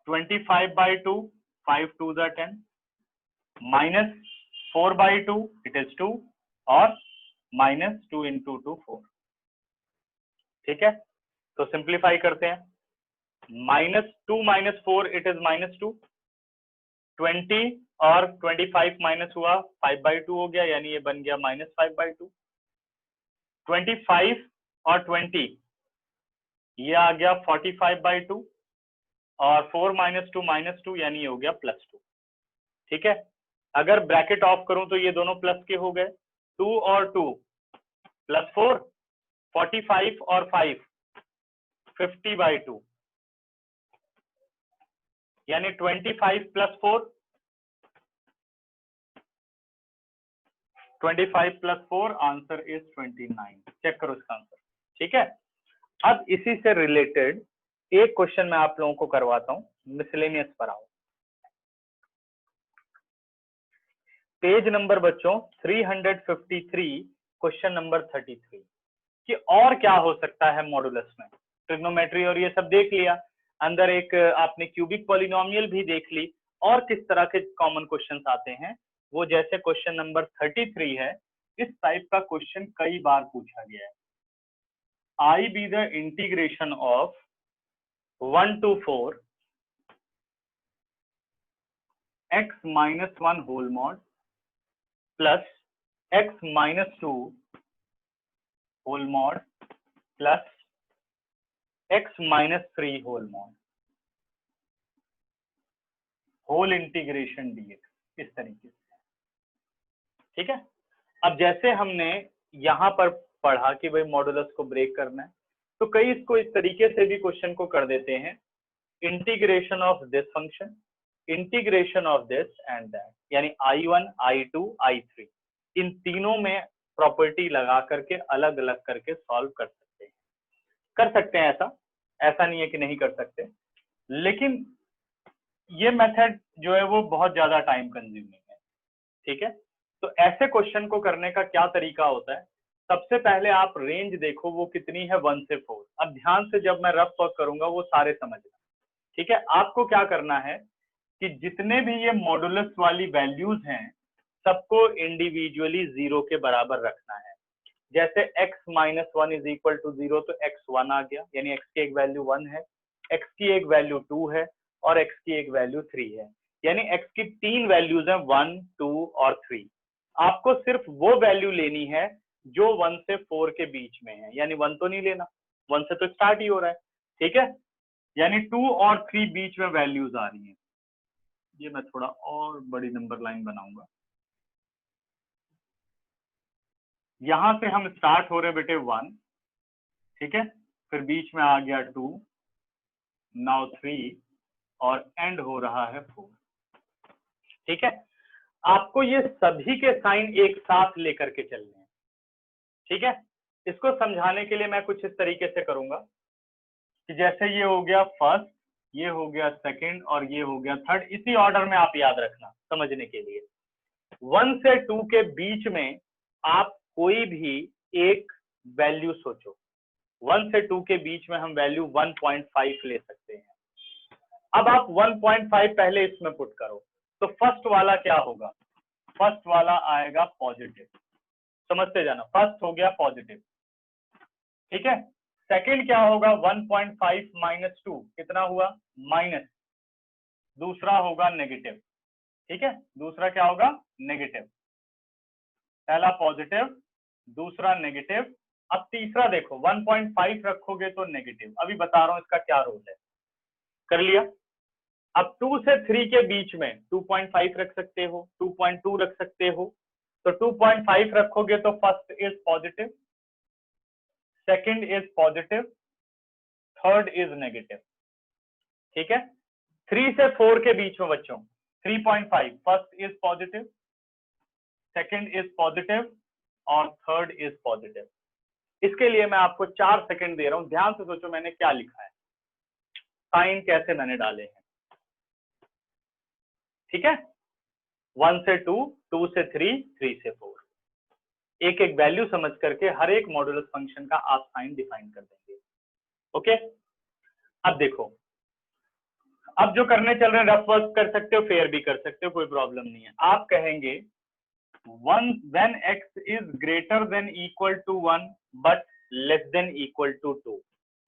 25/2, 5 2 10, minus 4/2 it is 2, और -2 into 2 4, ठीक है। तो सिंप्लीफाई करते हैं, -2 - 4 इट इज -2, 20 और 25 माइनस हुआ 5/2 हो गया, यानी ये बन गया -5/2, 25 और 20 ये आ गया 45/2, और 4 - 2 यानी ये हो गया +2, ठीक है। अगर ब्रैकेट ऑफ करूं तो ये दोनों प्लस के हो गए, 2 और 2 +4, 45 और 5 50/2, यानी 25 + 4, 25 + 4 आंसर इज 29। चेक करो इसका आंसर, ठीक है। अब इसी से रिलेटेड एक क्वेश्चन मैं आप लोगों को करवाता हूं, मिसलेनियस पर आओ। पेज नंबर बच्चों 353, क्वेश्चन नंबर 33 कि और क्या हो सकता है मॉडुलस में। ट्रिग्नोमेट्री और ये सब देख लिया, अंदर एक आपने क्यूबिक पॉलिनोमियल भी देख ली, और किस तरह के कॉमन क्वेश्चंस आते हैं वो, जैसे क्वेश्चन नंबर 33 है, इस टाइप का क्वेश्चन कई बार पूछा गया है। I be the integration of 1 to 4 x - 1 whole mod plus x - 2 whole mod plus x - 3 whole mod whole integration dx, इस तरीके से, ठीक है। अब जैसे हमने यहां पर पढ़ा कि भाई मॉडुलस को ब्रेक करना है, तो कई इसको इस तरीके से भी क्वेश्चन को कर देते हैं, integration of this function, integration of this and that, यानी I1 I2 I3 इन तीनों में प्रॉपर्टी लगा करके अलग अलग करके सॉल्व कर सकते हैं। ऐसा नहीं है कि नहीं कर सकते, लेकिन ये मेथड जो है वो बहुत ज्यादा टाइम कंज्यूमिंग है, ठीक है। तो ऐसे क्वेश्चन को करने का क्या तरीका होता है, सबसे पहले आप रेंज देखो वो कितनी है 1 से 4। अब ध्यान से जब मैं रफ वर्क करूंगा वो सारे समझना, ठीक है। आपको क्या करना है कि जितने भी ये मॉडुलस वाली वैल्यूज हैं सबको इंडिविजुअली 0 के बराबर रखना है। जैसे x - 1 = 0, तो x 1 आ गया, यानी x की एक वैल्यू 1 है, x की एक वैल्यू 2 है, और x की एक वैल्यू 3 है, यानी x की 3 वैल्यूज हैं 1 2 और 3। आपको सिर्फ वो वैल्यू लेनी है जो 1 से 4 के बीच में है, यानी 1 तो नहीं लेना, 1 से तो स्टार्ट ही हो रहा है, ठीक है। यानी 2 और 3 बीच में वैल्यूज आ रही हैं। ये मैं थोड़ा और बड़ी नंबर लाइन बनाऊंगा, यहां से हम स्टार्ट हो रहे बेटे 1, ठीक है, फिर बीच में आ गया 2, नाउ 3, और एंड हो रहा है 4, ठीक है। आपको ये सभी के साइन एक साथ लेकर के चलने हैं, ठीक है। इसको समझाने के लिए मैं कुछ इस तरीके से करूंगा कि जैसे ये हो गया फर्स्ट, ये हो गया सेकंड, और ये हो गया थर्ड, इसी ऑर्डर में आप याद रखना समझने के लिए। 1 से 2 के बीच में आप कोई भी एक वैल्यू सोचो, 1 से 2 के बीच में हम वैल्यू 1.5 ले सकते हैं। अब आप 1.5 पहले इसमें पुट करो, तो फर्स्ट वाला क्या होगा, फर्स्ट वाला आएगा पॉजिटिव, समझते जाना, फर्स्ट हो गया पॉजिटिव, ठीक है। सेकंड क्या होगा, 1.5 - 2 कितना हुआ, माइनस, दूसरा होगा नेगेटिव, ठीक है, दूसरा क्या होगा, नेगेटिव, पहला पॉजिटिव, दूसरा नेगेटिव। अब तीसरा देखो 1.5 रखोगे तो नेगेटिव, अभी बता रहा हूं इसका क्या रोल है, कर लिया। अब 2 से 3 के बीच में 2.5 रख सकते हो, 2.2 रख सकते हो, तो 2.5 रखोगे तो first is positive, second is positive, third is negative, ठीक है। 3 से 4 के बीच में बच्चों 3.5, first is positive, second is positive, और थर्ड इज पॉजिटिव। इसके लिए मैं आपको 4 सेकंड दे रहा हूं, ध्यान से सोचो मैंने क्या लिखा है, साइन कैसे मैंने डाले हैं। ठीक है, 1 से 2, 2 से 3, 3 से 4, एक एक वैल्यू समझ करके हर एक मॉडुलस फंक्शन का आप साइन डिफाइन कर देंगे। ओके, अब देखो, अब जो करने चल रहे हैं रफ वर्क कर सकते हो, फेयर भी कर सकते हो, कोई प्रॉब्लम नहीं है। आप कहेंगे when x is greater than equal to 1 but less than equal to 2,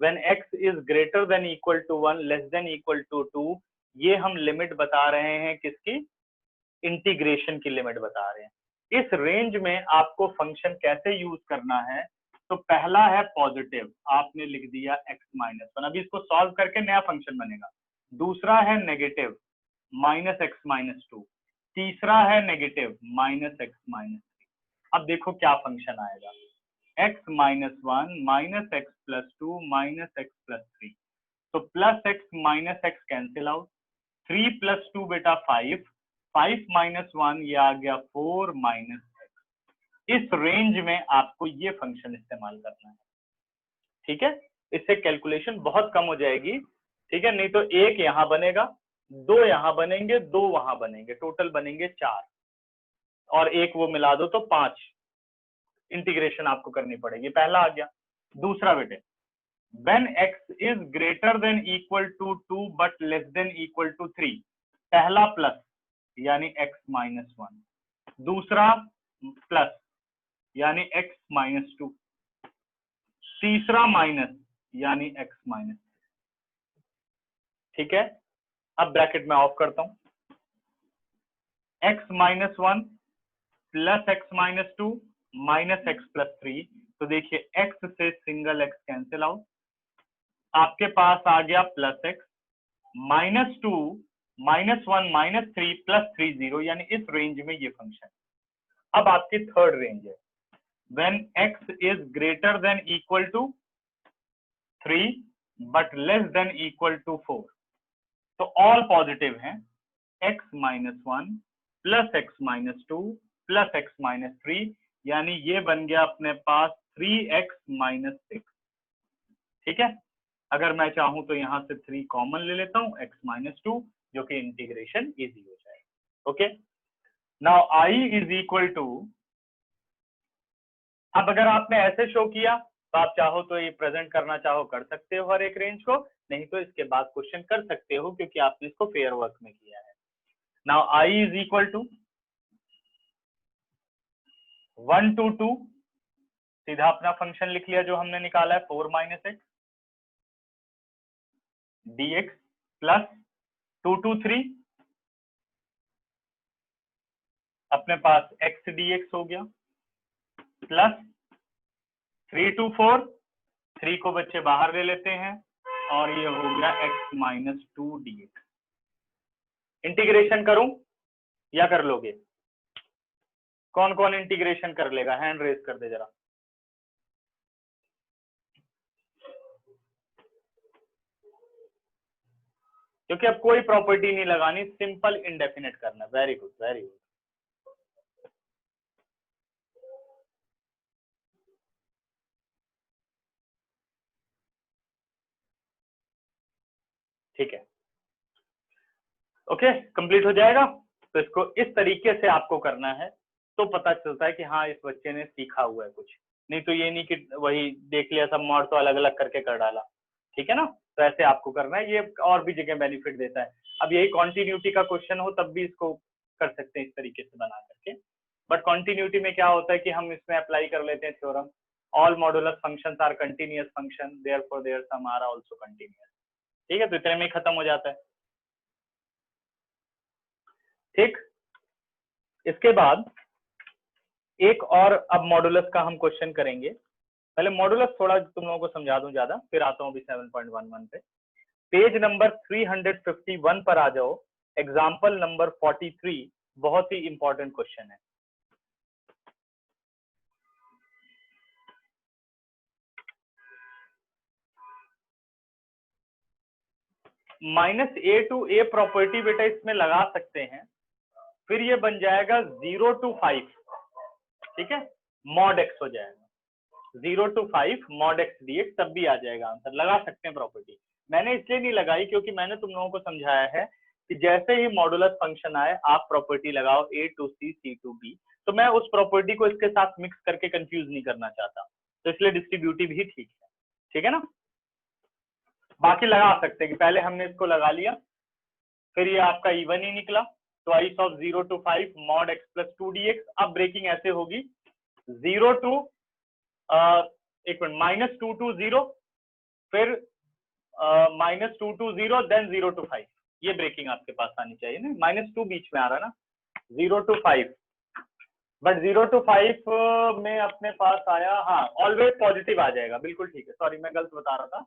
when x is greater than equal to 1 less than equal to 2, ये हम लिमिट बता रहे हैं किसकी, इंटीग्रेशन की लिमिट बता रहे हैं। इस रेंज में आपको फंक्शन कैसे यूज करना है, तो पहला है पॉजिटिव, आपने लिख दिया x-1, अभी इसको सॉल्व करके नया फंक्शन बनेगा। दूसरा है नेगेटिव -x-2, तीसरा है नेगेटिव -x-3। अब देखो क्या फंक्शन आएगा, x-1 -x+2 -x+3, तो +x कैंसिल आउट, 3 + 2 बेटा 5, 5 - 1 ये आ गया 4 -x। इस रेंज में आपको ये फंक्शन इस्तेमाल करना है। ठीक है, इससे कैलकुलेशन बहुत कम हो जाएगी। ठीक है, नहीं तो एक यहां बनेगा, 2 यहां बनेंगे, 2 वहां बनेंगे, टोटल बनेंगे 4, और एक वो मिला दो तो 5 इंटीग्रेशन आपको करनी पड़ेगी। पहला आ गया। दूसरा बेटे, when x is greater than equal to 2 but less than equal to 3, पहला प्लस यानी x-1, दूसरा प्लस यानी x-2, तीसरा माइनस यानी x-3। ठीक है, अब ब्रैकेट में ऑफ करता हूं, x-1 plus x-2 minus x+3, तो देखिए x से सिंगल x कैंसिल आउट, आपके पास आ गया +x, -2 -1 -3 +3 0, यानी इस रेंज में ये फंक्शन। अब आपकी थर्ड रेंज है, when x is greater than equal to 3 but less than equal to 4, तो ऑल पॉजिटिव हैं, x-1 plus x-2 plus x-3, यानी ये बन गया अपने पास 3x-6। ठीक है, अगर मैं चाहूं तो यहां से 3 कॉमन ले लेता हूं, x-2, जो कि इंटीग्रेशन इजी हो जाएगा। Okay, now i is equal to, अब अगर आपने ऐसे शो किया तो आप चाहो तो ये प्रेजेंट करना चाहो कर सकते हो हर एक रेंज को, नहीं तो इसके बाद क्वेश्चन कर सकते हो क्योंकि आपने इसको फेयर वर्क में किया है। Now i is equal to 1 to 2, सीधा अपना फंक्शन लिख लिया जो हमने निकाला है, 4 - x dx प्लस 2 to 3, अपने पास x dx हो गया, प्लस 3 to 4, 3 को बच्चे बाहर ले लेते हैं, और ये हो गया x-2 dx। इंटीग्रेशन करूं या कर लोगे? कौन कौन इंटीग्रेशन कर लेगा, हैंड रेज कर दे जरा। क्योंकि अब कोई प्रॉपर्टी नहीं लगानी, सिंपल इंडेफिनेट करना। Very good, very good. ठीक है, ओके, कंप्लीट हो जाएगा। तो इसको इस तरीके से आपको करना है, तो पता चलता है कि हाँ इस बच्चे ने सीखा हुआ है कुछ, नहीं तो ये नहीं कि वही देख लिया सब मॉड तो अलग अलग करके कर डाला। ठीक है ना, तो ऐसे आपको करना है, ये और भी जगह बेनिफिट देता है। अब यही कॉन्टिन्यूटी का क्वेश्चन हो तब भी इसको कर सकते हैं इस तरीके से बना करके, बट कॉन्टिन्यूटी में क्या होता है कि हम इसमें अप्लाई कर लेते हैं theorem, all modulus functions are continuous function, therefore their sum are also continuous. ठीक है, तो इतने में ही खत्म हो जाता है। ठीक, इसके बाद एक और अब मॉडुलस का हम क्वेश्चन करेंगे। पहले मॉडुलस थोड़ा तुम लोगों को समझा दूं ज्यादा, फिर आता हूं अभी 7.11 पे। पेज नंबर 351 पर आ जाओ, एग्जाम्पल नंबर 43, बहुत ही इंपॉर्टेंट क्वेश्चन है। -a to a प्रॉपर्टी बेटा इसमें लगा सकते हैं, फिर ये बन जाएगा 0 to 5। ठीक है, मॉड एक्स हो जाएगा, 0 to 5 mod x dx, तब भी आ जाएगा आंसर। लगा सकते हैं प्रॉपर्टी। मैंने इसलिए नहीं लगाई क्योंकि मैंने तुम लोगों को समझाया है कि जैसे ही मॉडुलस फंक्शन आए आप प्रॉपर्टी लगाओ a to c c to b, तो मैं उस प्रॉपर्टी को इसके साथ मिक्स करके कंफ्यूज नहीं करना चाहता, तो इसलिए डिस्ट्रीब्यूटिव ही ठीक है। ठीक है ना, बाकी लगा सकते हैं कि पहले हमने इसको लगा लिया, फिर ये आपका इवन ही निकला, twice of 0 to 5 mod x plus 2 dx। अब ब्रेकिंग ऐसे होगी 0 to एक मिनट -2 to 0, फिर -2 to 0, देन 0 to 5। ये ब्रेकिंग आपके पास आनी चाहिए ना, -2 बीच में आ रहा ना, 0 to 5, बट 0 to 5 में अपने पास आया, हाँ ऑलवेज पॉजिटिव आ जाएगा, बिल्कुल ठीक है, सॉरी मैं गलत बता रहा था।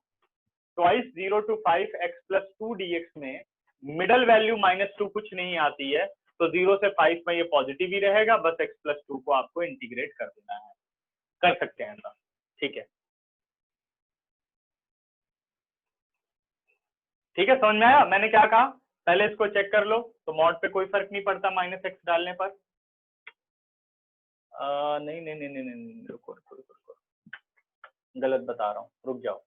Twice 0 to 5 x plus 2 dx में मिडल वैल्यू -2 कुछ नहीं आती है, तो 0 से 5 में ये पॉजिटिव ही रहेगा, बस x plus 2 को आपको इंटीग्रेट कर देना है, कर सकते हैं ऐसा। ठीक है, ठीक है, समझ में आया मैंने क्या कहा? पहले इसको चेक कर लो, तो मॉड पे कोई फर्क नहीं पड़ता -x डालने पर। नहीं नहीं नहीं नहीं नहीं, रुको रुको रुको रुको, गलत बता रहा हूँ, रुक जाओ।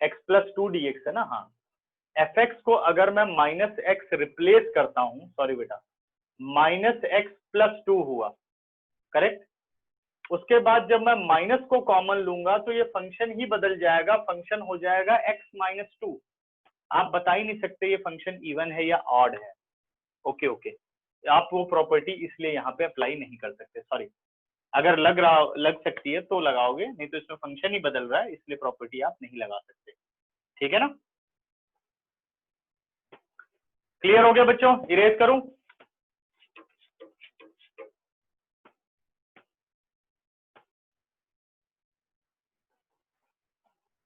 x plus 2 dx है ना, हाँ, fx को अगर मैं -x रिप्लेस करता हूँ, सॉरी बेटा, -x plus 2 हुआ, करेक्ट। उसके बाद जब मैं माइनस को कॉमन लूंगा तो ये फंक्शन ही बदल जाएगा, फंक्शन हो जाएगा x - 2। आप बता ही नहीं सकते ये फंक्शन इवन है या ऑड है। ओके ओके, आप वो प्रॉपर्टी इसलिए यहाँ पे अप्लाई नहीं कर सकते, सॉरी। अगर लग सकती है तो लगाओगे, नहीं तो इसमें फंक्शन ही बदल रहा है, इसलिए प्रॉपर्टी आप नहीं लगा सकते। ठीक है ना, क्लियर हो गया बच्चों? इरेज करूं?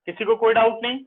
किसी को कोई डाउट नहीं?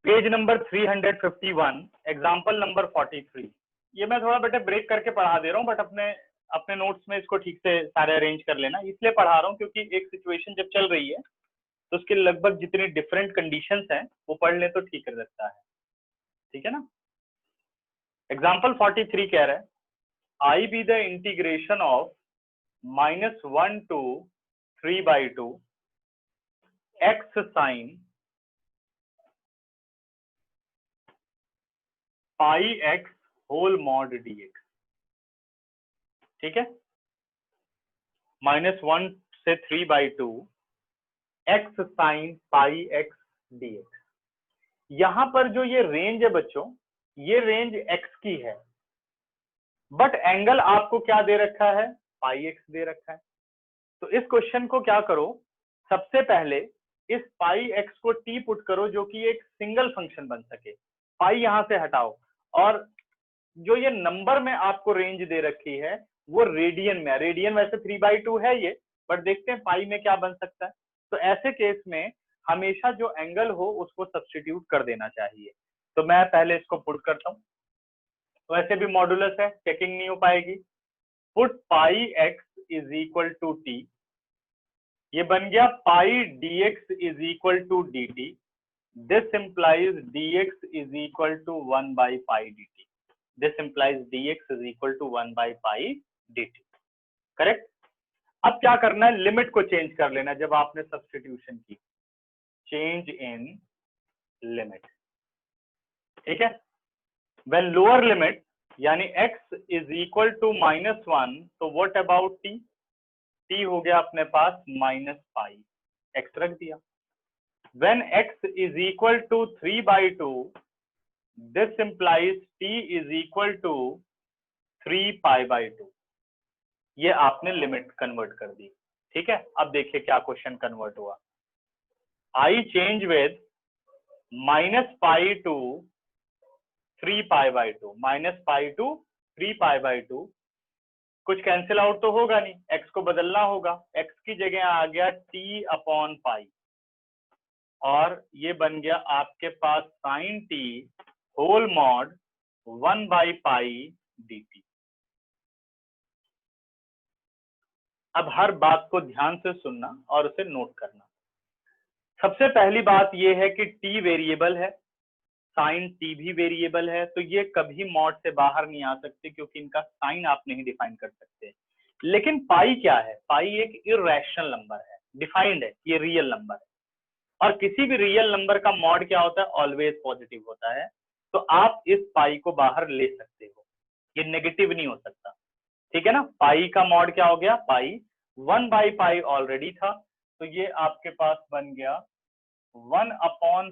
Page number 351, example number 43। ये मैं थोड़ा बेटे ब्रेक करके पढ़ा दे रहा हूँ, बट अपने अपने नोट्स में इसको ठीक से सारे अरेंज कर लेना। इसलिए पढ़ा रहा हूँ क्योंकि एक सिचुएशन जब चल रही है तो उसके लगभग जितनी डिफरेंट कंडीशंस हैं वो पढ़ ले तो ठीक रहता है। ठीक है ना, एग्जाम्पल 43 कह रहा है, I be the integration of -1 to 3/2 x sin pi x whole mod dx। ठीक है, -1 से 3/2 x sin pi x dx। यहां पर जो ये रेंज है बच्चों, ये रेंज x की है, बट एंगल आपको क्या दे रखा है? पाई x दे रखा है। तो इस क्वेश्चन को क्या करो, सबसे पहले इस पाई x को t पुट करो जो कि एक सिंगल फंक्शन बन सके, पाई यहां से हटाओ, और जो ये नंबर में आपको रेंज दे रखी है वो रेडियन में, रेडियन वैसे 3/2 है ये, बट देखते हैं पाई में क्या बन सकता है। तो ऐसे केस में हमेशा जो एंगल हो उसको सब्स्टिट्यूट कर देना चाहिए। तो मैं पहले इसको पुट करता हूँ, तो ऐसे भी मॉडुलस है, चेकिंग नहीं हो पाएगी। Put pi x is equal to t, ये बन गया pi dx is equal to dt। This implies dx is equal to 1/pi dt। This implies dx is equal to 1/pi dt। Correct. अब क्या करना है, लिमिट को change कर लेना जब आपने सब्स्टिट्यूशन की, चेंज इन लिमिट। ठीक है, when लोअर लिमिट यानी x is equal to -1, तो what about t हो गया अपने पास -पाई, x रख दिया। when x is equal to 3/2, this implies t is equal to 3π/2। ये आपने लिमिट कन्वर्ट कर दी, ठीक है। अब देखिए क्या क्वेश्चन कन्वर्ट हुआ। I change with -π to 3π/2, -π to 3π/2, कुछ कैंसिल आउट तो होगा नहीं, x को बदलना होगा, x की जगह आ गया t/π, और ये बन गया आपके पास sin t whole mod 1/π dt। अब हर बात को ध्यान से सुनना और उसे नोट करना। सबसे पहली बात यह है कि t वेरिएबल है, साइन t भी वेरिएबल है, तो ये कभी मॉड से बाहर नहीं आ सकते क्योंकि इनका साइन आप नहीं डिफाइन कर सकते। लेकिन पाई क्या है? पाई एक इर्रेशनल नंबर है, डिफाइंड है, ये रियल नंबर है, और किसी भी रियल नंबर का मॉड क्या होता है? ऑलवेज पॉजिटिव होता है। तो आप इस पाई को बाहर ले सकते हो, ये नेगेटिव नहीं हो सकता, ठीक है ना। पाई का मॉड क्या हो गया? पाई 1/π ऑलरेडी था, तो ये आपके पास बन गया 1/π²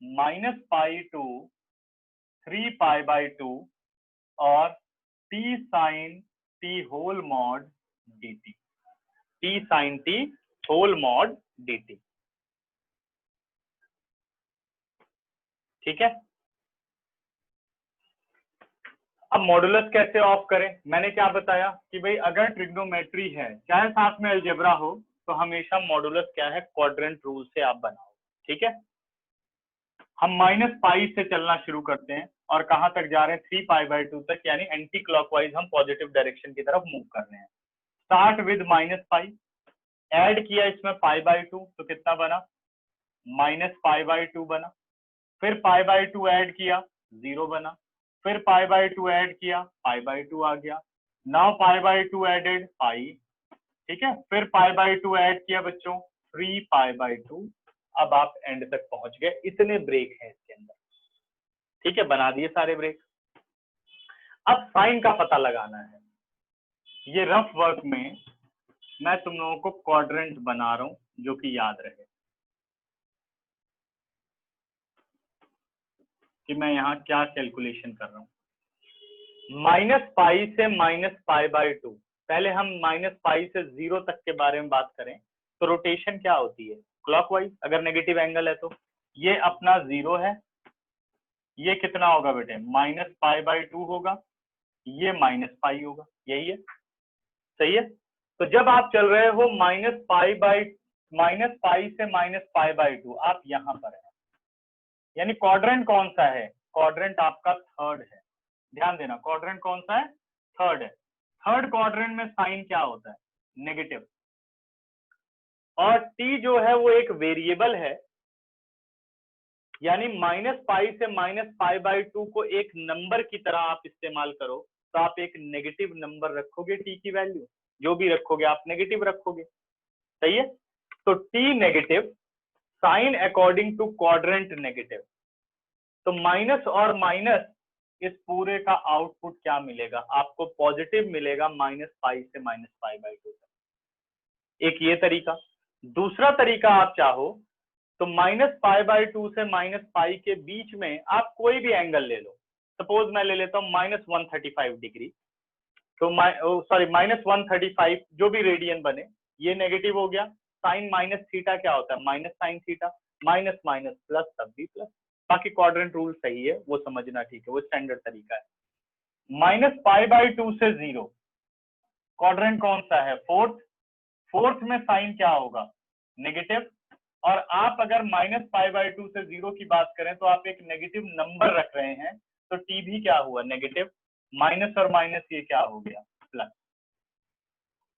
-π to 3π/2 और t sin t whole mod dt, t sin t whole mod dt, ठीक है। अब मॉडुलस कैसे ऑफ करें? मैंने क्या बताया कि भाई अगर ट्रिग्नोमेट्री है चाहे साथ में अलजेब्रा हो, तो हमेशा मॉडुलस क्या है? क्वाड्रेंट रूल से आप बनाओ, ठीक है। हम -π से चलना शुरू करते हैं और कहां तक जा रहे हैं? 3π/2 तक, यानी एंटी क्लॉकवाइज हम पॉजिटिव डायरेक्शन की तरफ मूव कर रहे हैं। स्टार्ट विद -π, ऐड किया इसमें π/2, तो कितना बना? -π/2 बना, फिर π/2 ऐड किया, 0 बना, फिर π/2 ऐड किया, π/2 आ गया। नाउ π/2 एडेड पाई, ठीक है, फिर π/2 ऐड किया बच्चों, 3π/2। अब आप एंड तक पहुंच गए। इतने ब्रेक हैं इसके अंदर, ठीक है, बना दिए सारे ब्रेक। अब साइन का पता लगाना है। ये रफ वर्क में मैं तुम लोगों को क्वाड्रेंट बना रहा हूं, जो कि याद रहे कि मैं यहाँ क्या कैलकुलेशन कर रहा हूँ। -π से -π/2, पहले हम -π से 0 तक के बारे में बात करें तो रोटेशन क्या होती है? क्लॉकवाइज। अगर नेगेटिव एंगल है तो ये अपना 0 है, ये कितना होगा बेटे? -π/2 होगा, ये -π होगा, यही है, सही है। तो जब आप चल रहे हो -π से -π/2, आप यहां पर है, यानी क्वाड्रेंट कौन सा है? क्वाड्रेंट आपका थर्ड है। ध्यान देना, क्वाड्रेंट कौन सा है? थर्ड है। थर्ड क्वाड्रेंट में साइन क्या होता है? नेगेटिव। और t जो है वो एक वेरिएबल है, यानी -π से -π/2 को एक नंबर की तरह आप इस्तेमाल करो तो आप एक नेगेटिव नंबर रखोगे, t की वैल्यू जो भी रखोगे आप नेगेटिव रखोगे, सही है। तो t negative, sine according to quadrant negative. तो माइनस और माइनस, इस पूरे का आउटपुट क्या मिलेगा? आपको पॉजिटिव मिलेगा -π से -π/2 तक। एक ये तरीका। दूसरा तरीका आप चाहो तो -π/2 से -π के बीच में आप कोई भी एंगल ले लो। सपोज मैं ले लेता हूँ -135 डिग्री, तो सॉरी -135, जो भी रेडियन बने, ये नेगेटिव हो गया। साइन -θ क्या होता है? -sin θ, माइनस माइनस प्लस, तब भी प्लस। बाकी क्वाड्रेंट रूल सही है, वो समझना ठीक है, वो स्टैंडर्ड तरीका है। -π/2 से 0, क्वाड्रेंट कौन सा है? फोर्थ। फोर्थ में साइन क्या होगा? नेगेटिव। और आप अगर -π/2 से 0 की बात करें तो आप एक नेगेटिव नंबर रख रहे हैं, तो t भी क्या हुआ? नेगेटिव। माइनस और माइनस ये क्या हो गया? प्लस।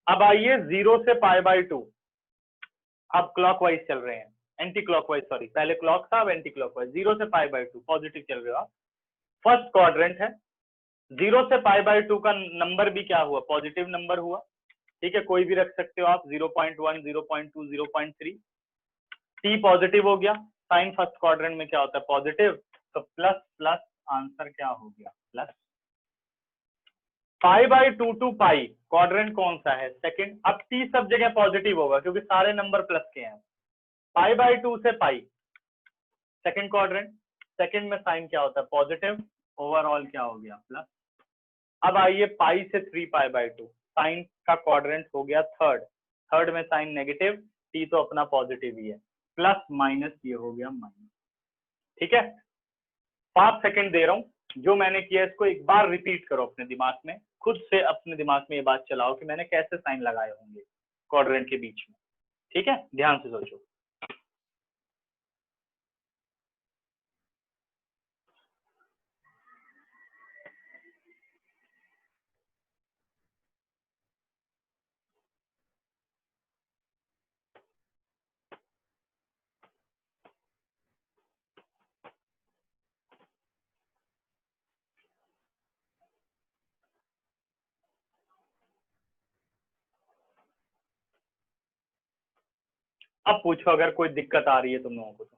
अब आइए 0 से π/2, आप क्लॉकवाइज चल रहे हैं, एंटी क्लॉकवाइज, सॉरी, पहले क्लॉक था अब एंटी क्लॉकवाइज। 0 से π/2 पॉजिटिव चल रहे हो आप, फर्स्ट क्वाड्रेंट है। 0 से π/2 का नंबर भी क्या हुआ? पॉजिटिव नंबर हुआ, ठीक है, कोई भी रख सकते हो आप, 0.1, 0.2, 0.3। t पॉजिटिव हो गया, साइन फर्स्ट क्वाड्रेंट में क्या होता है? पॉजिटिव, तो प्लस प्लस, आंसर क्या हो गया? प्लस। π/2 टू पाई, क्वाड्रेंट कौन सा है? सेकंड। अब t सब जगह पॉजिटिव होगा क्योंकि सारे नंबर प्लस के हैं, π/2 से पाई, सेकंड क्वाड्रेंट, सेकंड में साइन क्या होता है पॉजिटिव, ओवरऑल क्या हो गया प्लस। अब आइए पाई से 3π/2, साइन का क्वाड्रेंट हो गया थर्ड, थर्ड में साइन नेगेटिव, टी तो अपना पॉजिटिव ही है, प्लस माइनस ये हो गया माइनस। ठीक है, 5 सेकंड दे रहा हूं, जो मैंने किया इसको एक बार रिपीट करो अपने दिमाग में, खुद से अपने दिमाग में ये बात चलाओ कि मैंने कैसे साइन लगाए होंगे क्वाड्रेंट के बीच में। ठीक है, ध्यान से सोचो। अब पूछो अगर कोई दिक्कत आ रही है तुम लोगों को तो।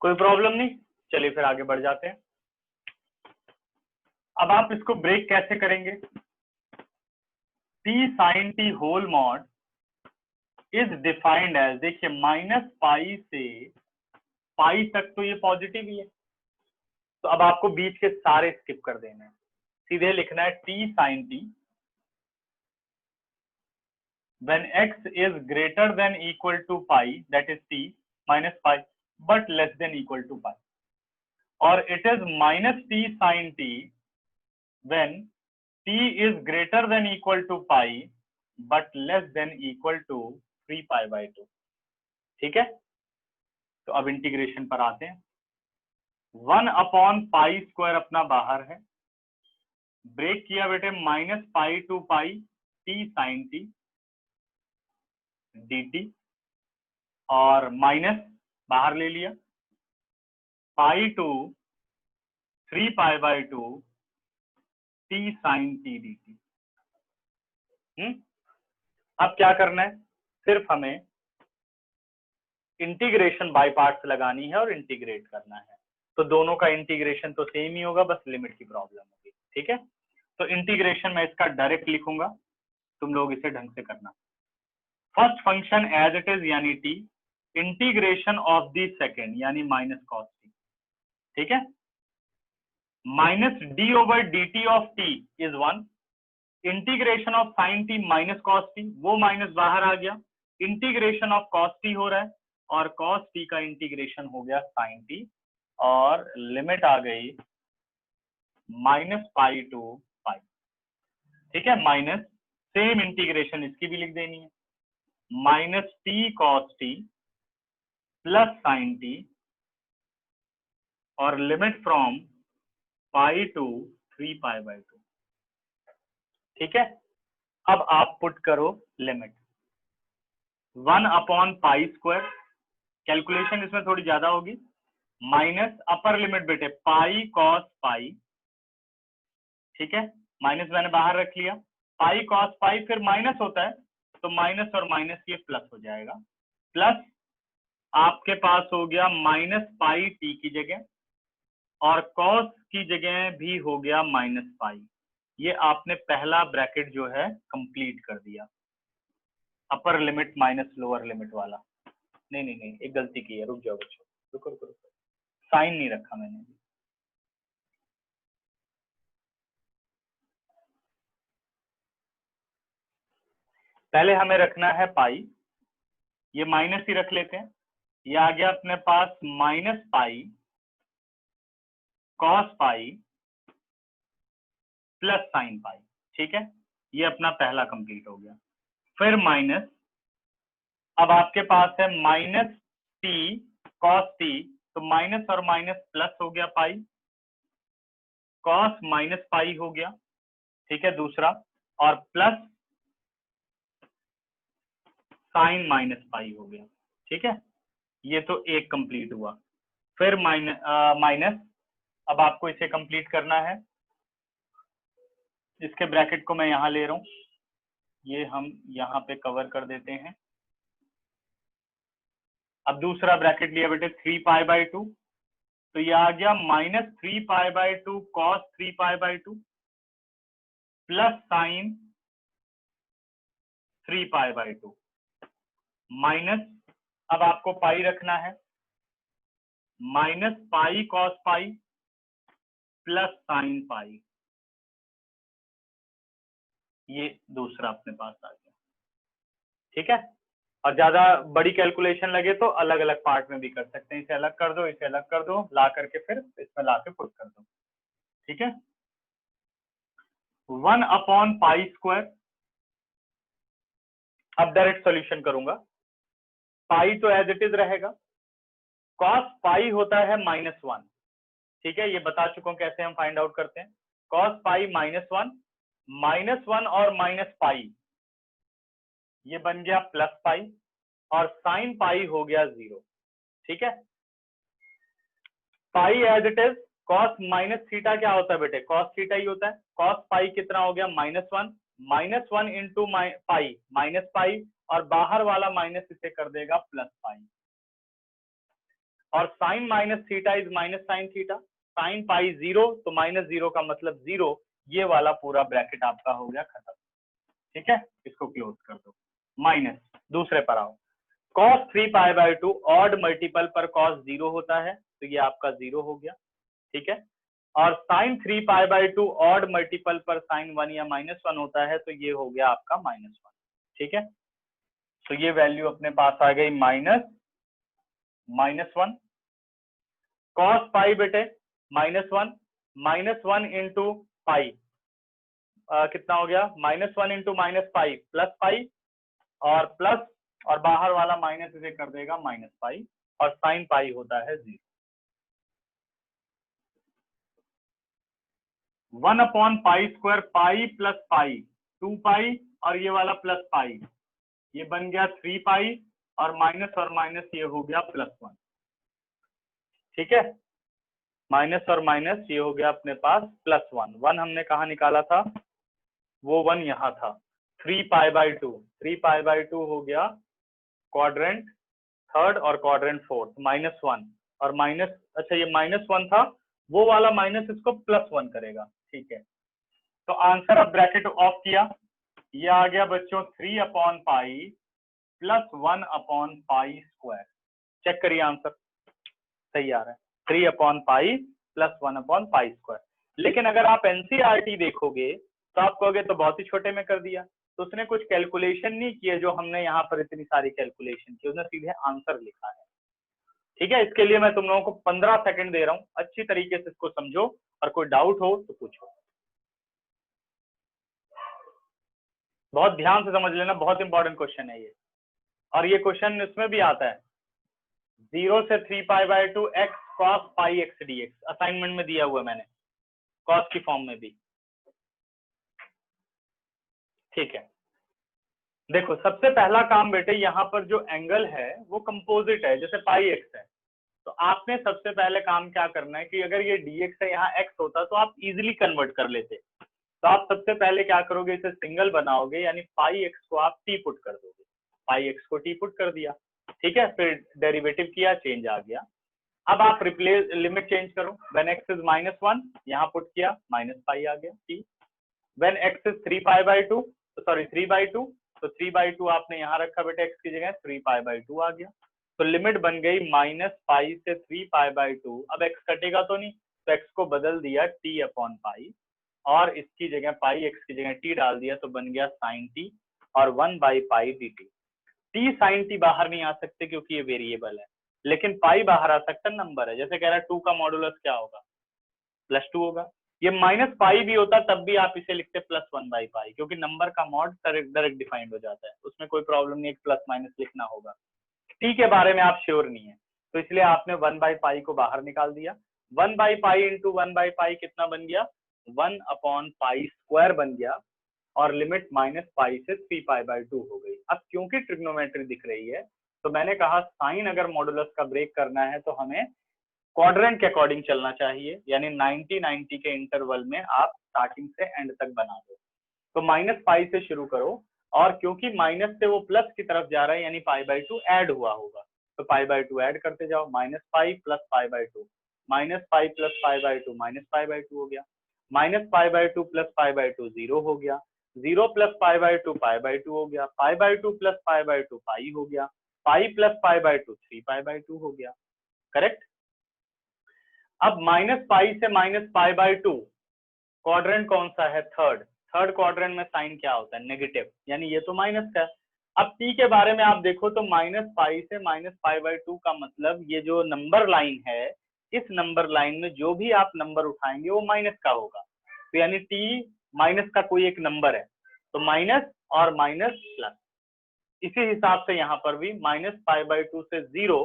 कोई प्रॉब्लम नहीं, चलिए फिर आगे बढ़ जाते हैं। अब आप इसको ब्रेक कैसे करेंगे, t sine t whole mod is defined as, देखिए -π से पाई तक तो ये पॉजिटिव ही है, तो अब आपको बीच के सारे स्किप कर देने हैं, सीधे लिखना है t sine t when x is greater than equal to pi, that is t minus pi, but less than equal to pi, or it is minus t sin t when t is greater than equal to pi but less than equal to 3π/2। ठीक है, तो अब integration पर आते हैं। 1/π² अपना बाहर है, ब्रेक किया बेटे -π to π t sin t dt, और माइनस बाहर ले लिया पाई to 3π/2 t sin t dt। अब क्या करना है, सिर्फ हमें इंटीग्रेशन बाय पार्ट्स लगानी है और इंटीग्रेट करना है, तो दोनों का इंटीग्रेशन तो सेम ही होगा, बस लिमिट की प्रॉब्लम होगी। ठीक है, तो इंटीग्रेशन मैं इसका डायरेक्ट लिखूंगा, तुम लोग इसे ढंग से करना। First function as it is यानी T, integration of the second यानी माइनस कॉस टी। ठीक है, -d/dt of T is 1, integration of sine T minus cos T, वो माइनस बाहर आ गया, इंटीग्रेशन ऑफ कॉस टी हो रहा है, और कॉस टी का इंटीग्रेशन हो गया साइन टी, और लिमिट आ गई -π to π। ठीक है, माइनस, सेम इंटीग्रेशन इसकी भी लिख देनी है, -t cos t plus sign T, और लिमिट फ्रॉम π to 3π/2। ठीक है, अब आप पुट करो लिमिट 1/π², कैलकुलेशन इसमें थोड़ी ज्यादा होगी, माइनस अपर लिमिट बेटे पाई कॉस पाई। ठीक है, माइनस मैंने बाहर रख लिया, पाई कॉस पाई फिर माइनस होता है, तो माइनस और माइनस ये प्लस हो जाएगा, प्लस आपके पास हो गया -π t की जगह, और कॉस की जगह भी हो गया -π। ये आपने पहला ब्रैकेट जो है कंप्लीट कर दिया, upper limit minus lower limit वाला। नहीं नहीं नहीं, एक गलती की है, रुक जाओ बच्चों, रुको रुको रुको, साइन नहीं रखा मैंने। पहले हमें रखना है पाई, ये माइनस ही रख लेते हैं, ये आ गया अपने पास -π cos पाई प्लस साइन पाई। ठीक है, ये अपना पहला कंप्लीट हो गया, फिर माइनस, अब आपके पास है -t cos t, तो माइनस और माइनस प्लस हो गया पाई, cos -π हो गया। ठीक है, दूसरा, और प्लस साइन -π हो गया। ठीक है, ये तो एक कंप्लीट हुआ, फिर माइनस, अब आपको इसे कंप्लीट करना है। इसके ब्रैकेट को मैं यहाँ ले रहा हूँ, ये हम यहाँ पे कवर कर देते हैं। अब दूसरा ब्रैकेट लिया बेटे 3π/2, तो ये आ गया -3π/2 cos 3π/2 प्लस साइन 3π/2 माइनस, अब आपको पाई रखना है, -π cos π प्लस साइन पाई। ये दूसरा अपने पास आ गया, ठीक है। और ज्यादा बड़ी कैलकुलेशन लगे तो अलग अलग पार्ट में भी कर सकते हैं, इसे अलग कर दो, इसे अलग कर दो, ला करके फिर इसमें ला के पुट कर दो, ठीक है। 1/π², अब डायरेक्ट सॉल्यूशन करूंगा। पाई तो एज इट इज रहेगा, cos पाई होता है -1, ठीक है, ये बता चुका हूं कैसे हम फाइंड आउट करते हैं। cos पाई -1 और माइनस पाई ये बन गया प्लस पाई, और साइन पाई हो गया 0, ठीक है। Pi as it is, cos minus theta क्या होता है बेटे, cos थीटा ही होता है। cos पाई कितना हो गया -1 इंटू पाई माइनस पाई, और बाहर वाला माइनस इसे कर देगा प्लस पाई, और sine minus theta is minus sine theta, sine pi 0 तो -0 का मतलब 0, ये वाला पूरा ब्रैकेट आपका हो गया खत्म, ठीक है। इसको क्लोज कर दो। माइनस दूसरे पर आओ, cos 3π/2 ऑड मल्टीपल पर cos 0 होता है, तो ये आपका 0 हो गया, ठीक है। और साइन 3π/2 ऑड मल्टीपल पर साइन 1 या -1 होता है, तो ये हो गया आपका -1, ठीक है। तो ये वैल्यू अपने पास आ गई -1 cos पाई बेटे -1 इंटू पाई कितना हो गया, -1 into minus pi plus pi, और प्लस और बाहर वाला माइनस इसे कर देगा माइनस पाई, और साइन पाई होता है 0। 1/π² पाई प्लस पाई 2π, और ये वाला प्लस पाई, ये बन गया 3π, और माइनस ये हो गया +1, ठीक है। माइनस और माइनस ये हो गया अपने पास +1, 1 हमने कहा निकाला था, वो 1 यहाँ था। 3π/2 हो गया क्वाड्रेंट थर्ड और क्वाड्रेंट फोर्थ, -1 और माइनस, अच्छा ये -1 था, वो वाला माइनस इसको +1 करेगा, ठीक है। तो आंसर अब ब्रैकेट ऑफ किया, ये आ गया बच्चों 3/π प्लस 1/π²। चेक करिए आंसर सही आ रहा है, 3/π प्लस 1/π²। लेकिन अगर आप एनसीईआरटी देखोगे तो आप कहोगे तो बहुत ही छोटे में कर दिया, तो उसने कुछ कैलकुलेशन नहीं किए जो हमने यहाँ पर इतनी सारी कैलकुलेशन की, उसने सीधे आंसर लिखा है, ठीक है। इसके लिए मैं तुम लोगों को 15 सेकंड दे रहा हूँ, अच्छी तरीके से इसको समझो, और कोई डाउट हो तो पूछो। बहुत ध्यान से समझ लेना, बहुत इंपॉर्टेंट क्वेश्चन है ये, और ये क्वेश्चन इसमें भी आता है 0 से 3π/2 x cos πx dx, assignment में दिया हुआ मैंने cos की फॉर्म में भी, ठीक है। देखो सबसे पहला काम बेटे, यहाँ पर जो एंगल है वो कंपोजिट है, जैसे πx है, तो आपने सबसे पहले काम क्या करना है कि अगर ये dx है यहाँ x होता तो आप इजीली कन्वर्ट कर लेते, तो आप सबसे पहले क्या करोगे, इसे सिंगल बनाओगे, यानी πx को आप t पुट कर दोगे, πx को t पुट कर दिया, ठीक है। फिर डेरिवेटिव किया, चेंज आ गया। अब आप रिप्लेस लिमिट चेंज करो, व्हेन x इज -1 यहाँ पुट किया, -π आ गया t, when x is 3π/2 sorry 3/2, तो 3/2 आपने यहाँ रखा बेटा, x की जगह 3π/2 आ गया, तो लिमिट बन गई -π से 3π/2। अब x कटेगा तो नहीं, तो x को बदल दिया t/π, और इसकी जगह पाई x की जगह t डाल दिया, तो बन गया sin t, और 1/π dt। t sin t बाहर नहीं आ सकते क्योंकि ये वेरिएबल है, लेकिन पाई बाहर आ सकता, नंबर है, जैसे कह रहा है 2 का मॉडुलस क्या होगा, +2 होगा। ये -π भी होता तब भी आप इसे लिखते +1/π, क्योंकि नंबर का मॉड डायरेक्ट डिफाइंड हो जाता है, उसमें कोई प्रॉब्लम नहीं है, प्लस माइनस लिखना होगा। टी के बारे में आप श्योर नहीं है, तो इसलिए आपने 1/π को बाहर निकाल दिया। 1/π इंटू 1/π कितना बन गया, 1/π² बन गया, और लिमिट -π से 3π/2 हो गई। अब क्योंकि ट्रिग्नोमेट्री दिख रही है, तो मैंने कहा साइन अगर मॉडुलस का ब्रेक करना है तो हमें क्वाड्रेंट के अकॉर्डिंग चलना चाहिए, यानी 90-90 के इंटरवल में आप स्टार्टिंग से एंड तक बना दो। तो -पाई से शुरू करो, और क्योंकि माइनस से वो प्लस की तरफ जा रहा है यानी π/2 ऐड हुआ होगा, तो π/2 ऐड करते जाओ। -पाई प्लस π/2, -पाई प्लस π/2 -π/2 हो गया, -π/2 प्लस π/2 0 हो गया, 0 प्लस π/2 π/2 हो गया, π/2 प्लस π/2 पाई हो गया, पाई प्लस π/2 3π/2 हो गया। करेक्ट। अब -पाई से -π/2 क्वाड्रेंट कौन सा है? थर्ड। थर्ड क्वाड्रेंट में साइन क्या होता है? नेगेटिव, यानी ये तो माइनस का है। अब टी के बारे में आप देखो तो -पाई से -π/2 का मतलब ये जो नंबर लाइन है, इस नंबर लाइन में जो भी आप नंबर उठाएंगे वो माइनस का होगा, तो यानी टी माइनस का कोई एक नंबर है, तो माइनस और माइनस प्लस। इसी हिसाब से यहाँ पर भी -π/2 से 0,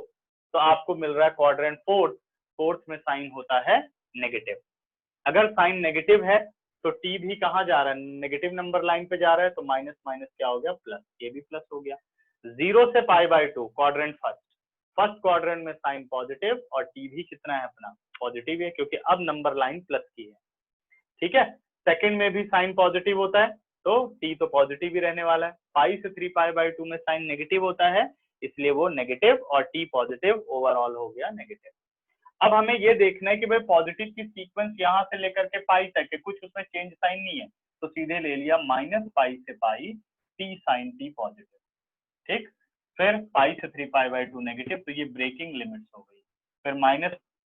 तो आपको मिल रहा है क्वाड्रेंट फोर्थ। फोर्थ में साइन होता है नेगेटिव। अगर साइन नेगेटिव है तो टी भी कहाँ जा रहा है? नेगेटिव नंबर लाइन पे जा रहा है, तो माइनस माइनस क्या हो गया? प्लस, ये भी प्लस हो गया। 0 से π/2 क्वाड्रेंट फर्स्ट, फर्स्ट क्वाड्रेंट में साइन पॉजिटिव, और टी भी कितना है अपना? पॉजिटिव है, क्योंकि अब नंबर लाइन प्लस की है। ठीक है। सेकंड में भी साइन पॉजिटिव होता है, तो टी तो पॉजिटिव ही रहने वाला है। पाई से 3π/2 में साइन नेगेटिव होता है, इसलिए वो नेगेटिव, और टी पॉजिटिव, ओवरऑल हो गया नेगेटिव। अब हमें ये देखना है कि भाई पॉजिटिव की सीक्वेंस यहाँ से लेकर के पाई तक है, कुछ उसमें चेंज साइन नहीं है, तो सीधे ले लिया -पाई से pi T sine T positive. ठीक। फिर पाई से 3π/2 नेगेटिव, तो ये ब्रेकिंग लिमिट्स हो गई। फिर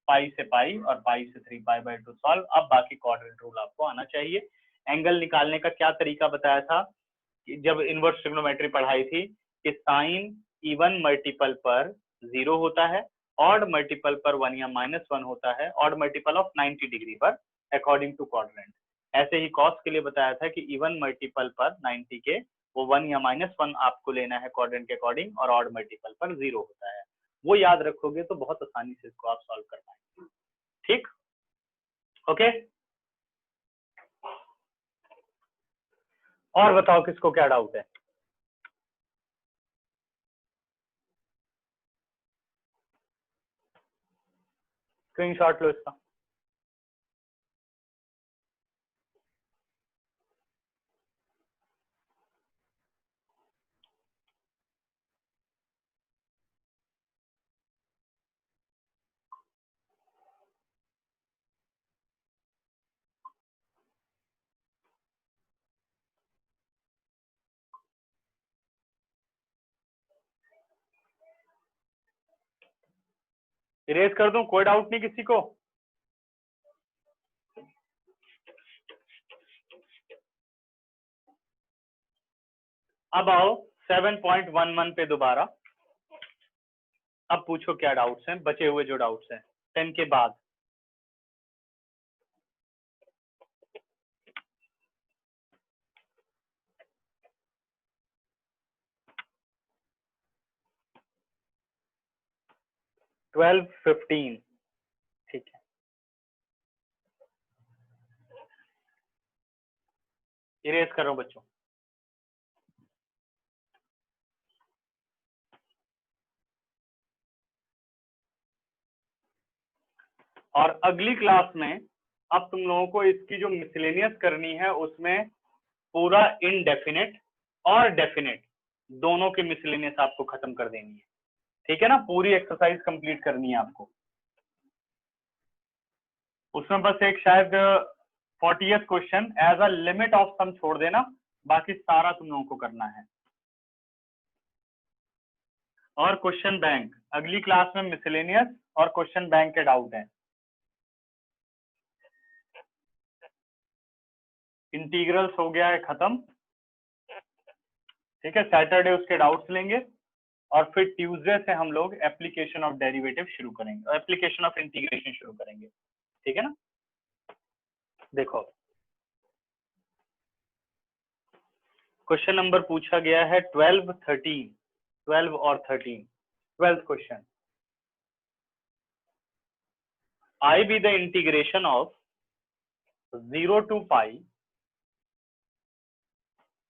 -पाई से पाई और पाई से 3π/2 सॉल्व। अब बाकी क्वाड्रेंट रूल आपको आना चाहिए। एंगल निकालने का क्या तरीका बताया था कि जब इनवर्स ट्रिग्नोमेट्री पढ़ाई थी, कि साइन इवन मल्टीपल पर 0 होता है, ऑड मल्टीपल पर 1 या -1 होता है, ऑड मल्टीपल ऑफ 90 डिग्री पर अकॉर्डिंग टू क्वाड्रेंट। ऐसे ही कॉस के लिए बताया था कि इवन मल्टीपल पर 90 के वो 1 या -1 आपको लेना है क्वाड्रेंट के अकॉर्डिंग, और ऑड मल्टीपल पर 0 होता है। वो याद रखोगे तो बहुत आसानी से इसको आप सॉल्व कर पाएंगे। ठीक। ओके। और बताओ किसको क्या डाउट है? स्क्रीनशॉट लो इसका। इरेज कर दूं? कोई डाउट नहीं किसी को? अब आओ 7.11 पे दोबारा। अब पूछो क्या डाउट्स हैं, बचे हुए जो डाउट्स हैं 10 के बाद। ट्वेल्व 15। ठीक है, इरेज कर रहा हूं बच्चों। और अगली क्लास में अब तुम लोगों को इसकी जो मिसलेनियस करनी है, उसमें पूरा इनडेफिनेट और डेफिनेट दोनों की मिसलेनियस आपको खत्म कर देनी है। ठीक है ना? पूरी एक्सरसाइज कंप्लीट करनी है आपको। उसमें बस एक शायद 40th question as a limit of sum छोड़ देना, बाकी सारा तुम लोगों को करना है। और क्वेश्चन बैंक अगली क्लास में मिसलेनियस और क्वेश्चन बैंक के डाउट हैं। इंटीग्रल्स हो गया है खत्म। ठीक है, सैटरडे उसके डाउट्स लेंगे, और फिर ट्यूसडे से हम लोग एप्लीकेशन ऑफ डेरिवेटिव शुरू करेंगे, एप्लीकेशन ऑफ इंटीग्रेशन शुरू करेंगे। ठीक है ना? देखो, क्वेश्चन नंबर पूछा गया है 12, 13, 12 और 13। 12th question, I be the integration of 0 to pi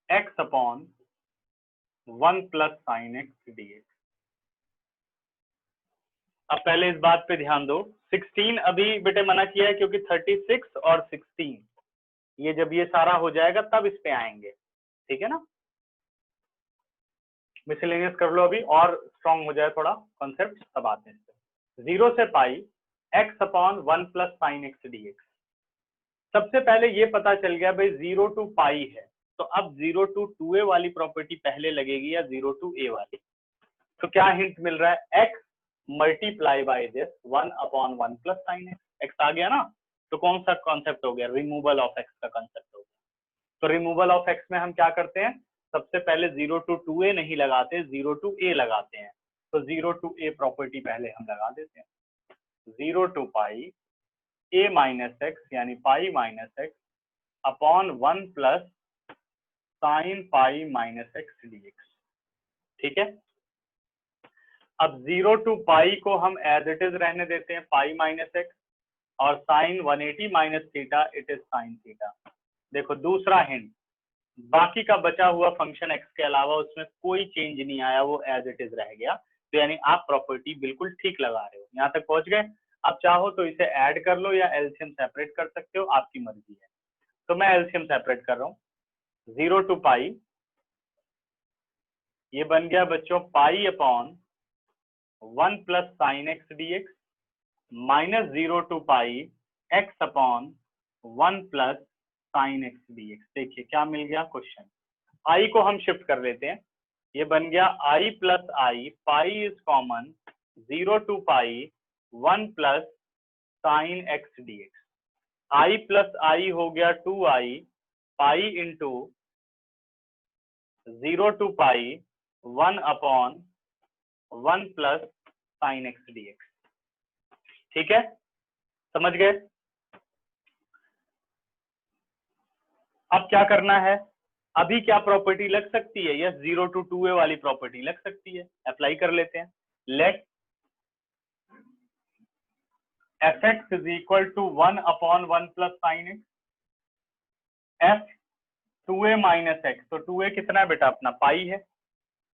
x upon 1 plus sign x dx। अब पहले इस बात पे ध्यान दो, 16 अभी बेटे मना किया है क्योंकि 36 और 16 ये जब ये सारा हो जाएगा तब इस पे आएंगे, ठीक है ना। मिसलेनियस कर लो अभी और स्ट्रॉन्ग हो जाए थोड़ा कॉन्सेप्ट, तब आते हैं। 0 से पाई x upon 1 plus sine x D x. सबसे पहले ये पता चल गया भाई 0 टू पाई है, तो अब 0 टू 2a वाली प्रॉपर्टी पहले लगेगी या 0 टू a वाली। तो क्या हिंट मिल रहा है, x multiply by this 1 upon 1 plus sine x. X आ गया ना, तो कौन सा कॉन्सेप्ट हो गया, रिमूवल ऑफ एक्स का कॉन्सेप्ट हो गया। तो रिमूवल ऑफ एक्स में हम क्या करते हैं, सबसे पहले 0 टू 2a नहीं लगाते, 0 टू a लगाते हैं। तो 0 टू a प्रॉपर्टी पहले हम लगा देते हैं। 0 to pi a minus x यानी pi minus x upon 1 plus sine pi minus x D x, ठीक है। अब 0 टू पाई को हम एज इट इज रहने देते हैं, पाई माइनस एक्स, और sine 180 minus theta it is sine theta. देखो दूसरा हिंट, बाकी का बचा हुआ फंक्शन एक्स के अलावा उसमें कोई चेंज नहीं आया, वो एज इट इज रह गया। तो यानी आप प्रॉपर्टी बिल्कुल ठीक लगा रहे हो, यहाँ तक पहुंच गए। अब चाहो तो इसे ऐड कर लो या एलसीएम सेपरेट कर सकते हो, आपकी मर्जी है। तो मैं एलसीएम सेपरेट कर रहा हूँ। 0 टू पाई ये बन गया बच्चों pi upon 1 plus sine x D x minus 0 to pi x upon 1 plus sine x D x. देखिए क्या मिल गया क्वेश्चन, आई को हम शिफ्ट कर लेते हैं, ये बन गया I plus I, pi is common, 0 to pi 1 plus sine x D x. I plus I हो गया 2i pi into 0 to pi 1 upon 1 plus sine x D x, ठीक है, समझ गए। अब क्या करना है, अभी क्या प्रॉपर्टी लग सकती है, यस 0 टू 2a वाली प्रॉपर्टी लग सकती है, अप्लाई कर लेते हैं। Let fx is equal to 1 upon 1 plus sine x, f 2a minus x, तो 2a कितना है बेटा अपना पाई है,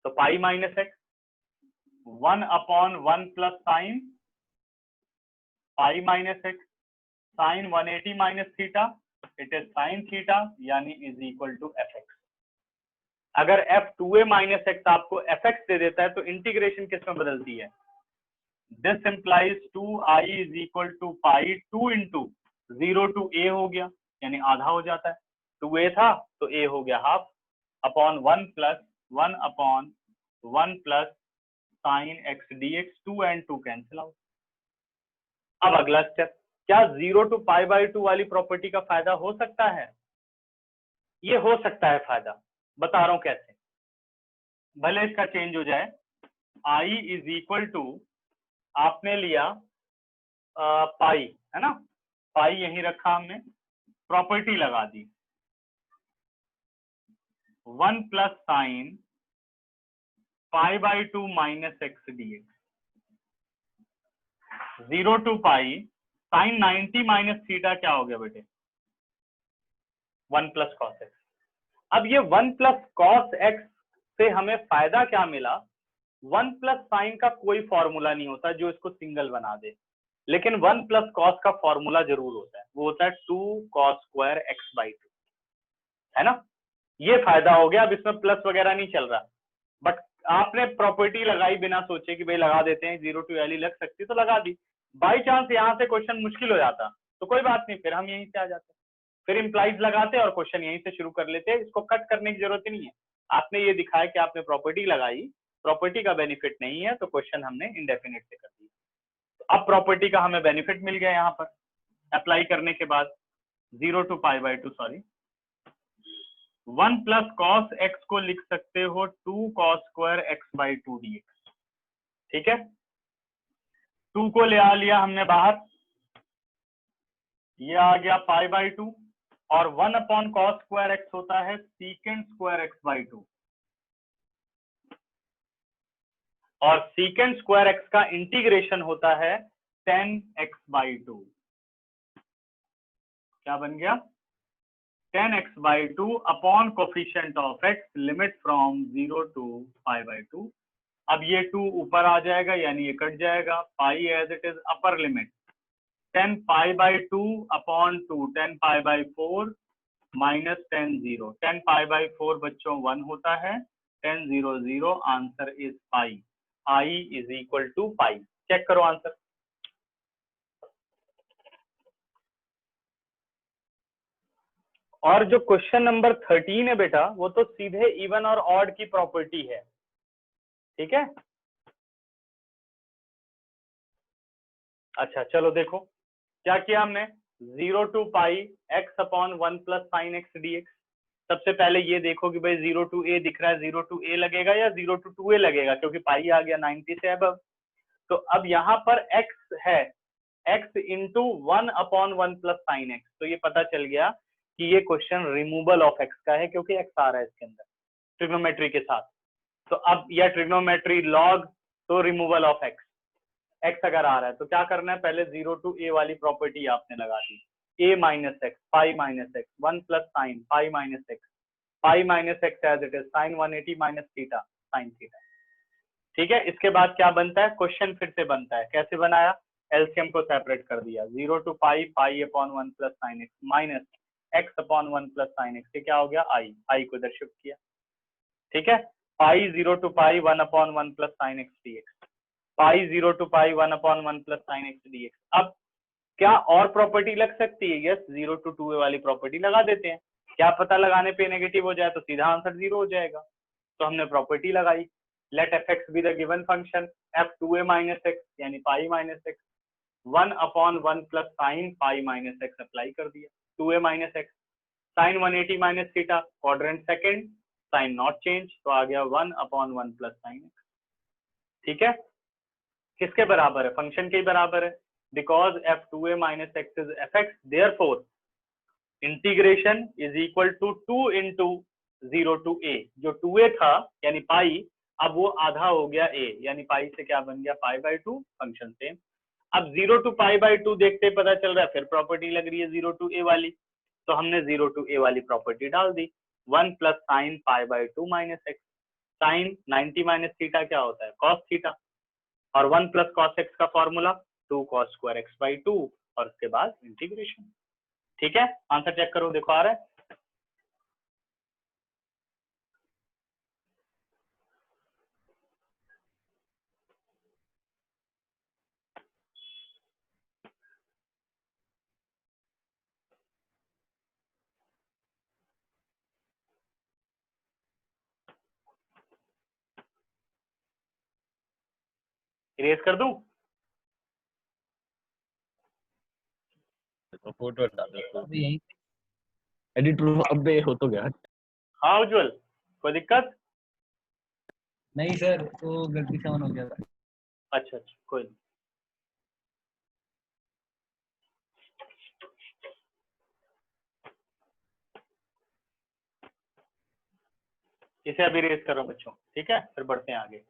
तो pi minus x 1 upon 1 plus sine pi minus x, sine 180 minus theta it is sine theta, यानी is equal to fx। अगर f 2a minus x आपको fx दे देता है तो इंटीग्रेशन किस में बदलती है, this implies 2i is equal to pi 2 into 0 to a हो गया, यानी आधा हो जाता है, 2a था तो a हो गया half, upon 1 plus 1 upon 1 plus sine x D x, 2 and 2 cancel out. अब अगला स्टेप, क्या 0 टू पाई बाई 2 वाली प्रॉपर्टी का फायदा हो सकता है, ये हो सकता है फायदा, बता रहा हूं कैसे। भले इसका चेंज हो जाए, i इज इक्वल टू आपने लिया पाई है ना, पाई यहीं रखा हमने, प्रॉपर्टी लगा दी 1 plus sine pi by 2 minus x D x, 0 to pi sine 90 minus theta क्या हो गया बेटे 1 प्लस कॉस एक्स। अब ये 1 प्लस कॉस एक्स से हमें फायदा क्या मिला, 1 प्लस साइन का कोई फॉर्मूला नहीं होता जो इसको सिंगल बना दे, लेकिन 1 प्लस कॉस का फॉर्मूला जरूर होता है, वो होता है 2 कॉस स्क्वायर एक्स बाई 2, है ना। ये फायदा हो गया, अब इसमें प्लस वगैरह नहीं चल रहा, बट आपने प्रॉपर्टी लगाई बिना सोचे कि भाई लगा देते हैं 0 टू एल लग सकती तो लगा दी, बाई चांस यहाँ से क्वेश्चन मुश्किल हो जाता तो कोई बात नहीं, फिर हम यहीं से आ जाते, फिर इंप्लाइज लगाते और क्वेश्चन यहीं से शुरू कर लेते, इसको कट करने की जरूरत ही नहीं है। आपने ये दिखाया कि आपने प्रॉपर्टी लगाई, प्रॉपर्टी का बेनिफिट नहीं है तो क्वेश्चन हमने इंडेफिनिट से कर दिया। अब प्रॉपर्टी का हमें बेनिफिट मिल गया यहाँ पर अप्लाई करने के बाद, 0 to pi by 2 sorry 1 plus cos x को लिख सकते हो 2 cos square x by 2 dx, ठीक है। 2 को ले आ लिया हमने बाहर, ये आ गया पाई बाई 2, और 1 अपॉन कॉस स्क्वायर एक्स होता है सीकेंड स्क्वायर एक्स बाई 2, और सीकेंड स्क्वायर एक्स का इंटीग्रेशन होता है 10x बाई 2, क्या बन गया 10x by 2 upon coefficient of x limit from 0 to pi by 2। अब ये 2 ऊपर आ जाएगा यानी ये कट जाएगा, pi as it is upper limit 10 pi by 2 upon 2, 10 pi by 4 minus 10 0, 10 pi by 4 बच्चों 1 होता है, 10 0 0, answer is pi, I is equal to pi. Check करो आंसर। और जो क्वेश्चन नंबर 13 है बेटा, वो तो सीधे इवन और ऑड की प्रॉपर्टी है, ठीक है। अच्छा चलो देखो क्या किया हमने, 0 to pi x upon 1 plus sine x D x. सबसे पहले ये देखो कि भाई 0 टू ए दिख रहा है, 0 टू ए लगेगा या 0 टू 2a लगेगा, क्योंकि पाई आ गया 90 से अबव। तो अब यहाँ पर x है, x into 1 upon 1 plus sine x, तो ये पता चल गया कि ये क्वेश्चन रिमूवल ऑफ x का है, क्योंकि x आ रहा है इसके अंदर ट्रिग्नोमेट्री के साथ। तो अब यह ट्रिग्नोमेट्री लॉग, तो रिमूवल ऑफ x, x अगर आ रहा है तो क्या करना है, पहले 0 टू a वाली प्रॉपर्टी आपने लगा दी, a minus x, pi minus x, 1 plus sine pi minus x, pi minus x as it is, sine 180 minus theta sine theta. ठीक है, इसके बाद क्या बनता है, क्वेश्चन फिर से बनता है, कैसे बनाया, एलसीएम को सेपरेट कर दिया, 0 to pi, pi upon 1 plus sine x minus x upon 1 plus sine x, ये क्या हो गया, आई, आई को इधर शिफ्ट किया। ठीक है, pi 0 to pi 1 upon 1 plus sine x D x, pi 0 to pi 1 upon 1 plus sine x D x. अब क्या और प्रॉपर्टी लग सकती है, यस, 0 टू 2a वाली प्रॉपर्टी लगा देते हैं, क्या पता लगाने पे नेगेटिव हो जाए तो सीधा आंसर 0 हो जाएगा, तो हमने प्रॉपर्टी लगाई, let F x be the given function, F 2a minus x यानी pi minus x, 1 upon 1 plus sine pi minus x apply कर दिया, 2a minus x, sine 180 minus theta, quadrant second, sine not change, तो आ गया 1 upon 1 plus sine x. ठीक है, किसके बराबर है, फंक्शन के बराबर है, because f2a minus x is fx, therefore integration is equal to 2 into 0 to a, जो 2a था यानी पाई, अब वो आधा हो गया a, यानी पाई से क्या बन गया, पाई बाई 2, फंक्शन सेम। अब 0 टू पाई बाई 2 देखते पता चल रहा है, फिर प्रॉपर्टी लग रही है 0 टू a वाली, तो हमने 0 टू a वाली प्रॉपर्टी डाल दी, 1 plus sine pi by 2 minus x, sine 90 minus theta क्या होता है, कॉस थीटा, और 1 प्लस कॉस एक्स का formula 2 cos square x by 2, और उसके बाद इंटीग्रेशन। ठीक है, आंसर चेक करो, देखो आ रहा है, इरेज कर दूं, फोटो डाल दो यहीं एडिट रूम, अब हो तो गया। हाँ उज्जवल, कोई दिक्कत, नहीं सर, वो गलती से ऑन हो गया था। अच्छा अच्छा कोई नहीं, इसे अभी इरेज करो बच्चों, ठीक है, फिर बढ़ते हैं आगे।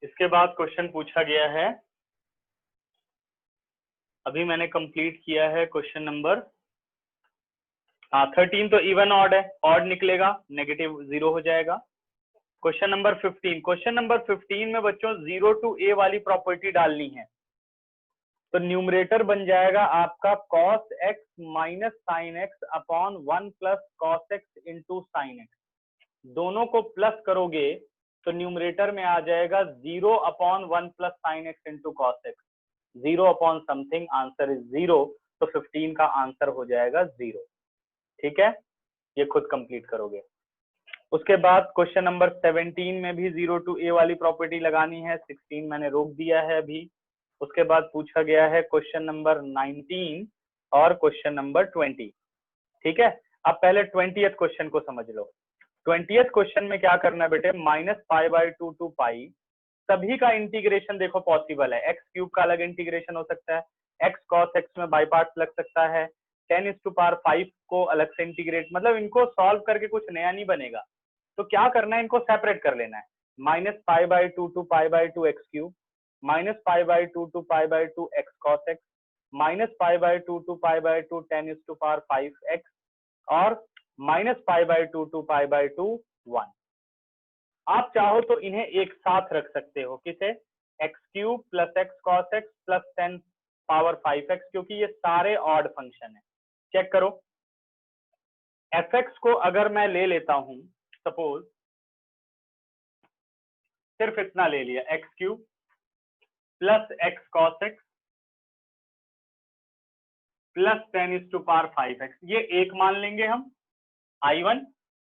इसके बाद क्वेश्चन पूछा गया है, अभी मैंने कंप्लीट किया है क्वेश्चन नंबर 13, तो इवन ऑड है, ऑड निकलेगा, नेगेटिव 0 हो जाएगा। क्वेश्चन नंबर 15, क्वेश्चन नंबर 15 में बच्चों 0 टू a वाली प्रॉपर्टी डालनी है, तो न्यूमरेटर बन जाएगा आपका cos x minus sine x upon 1 plus cos x into sine x, दोनों को प्लस करोगे तो न्यूमरेटर में आ जाएगा 0 upon 1 plus sine x into cos x, 0 upon something, answer is 0, तो 15 का आंसर हो जाएगा 0। ठीक है, ये खुद कंप्लीट करोगे। उसके बाद क्वेश्चन नंबर 17 में भी 0 टू a वाली प्रॉपर्टी लगानी है, 16 मैंने रोक दिया है अभी। उसके बाद पूछा गया है क्वेश्चन नंबर 19 और क्वेश्चन नंबर 20। ठीक है, अब पहले 20th क्वेश्चन को समझ लो। 20th क्वेश्चन में क्या करना है बेटे, माइनस पाई बाई 2 टू पाई, सभी का इंटीग्रेशन देखो पॉसिबल है, एक्स क्यूब का अलग इंटीग्रेशन हो सकता है, एक्स कॉस एक्स में बाई पार्ट्स लग सकता है, 10⁻5 को अलग से इंटीग्रेट, मतलब इनको सॉल्व करके कुछ नया नहीं बनेगा, तो क्या करना है, इनको सेपरेट कर लेना है, minus pi by 2 to pi by 2 x cube, minus pi by two to pi by two x cos x, minus pi by two pi by by 10⁵ और minus pi by two pi by two 1। आप चाहो तो इन्हें एक साथ रख सकते हो, किसे? X cube plus x cos x plus 10⁵x, क्योंकि ये सारे ऑड फंक्शन है। चेक करो, एफ एक्स को अगर मैं ले लेता हूं, सपोज सिर्फ इतना ले लिया, x cube plus x cos x plus 10⁵x, ये एक मान लेंगे हम I1,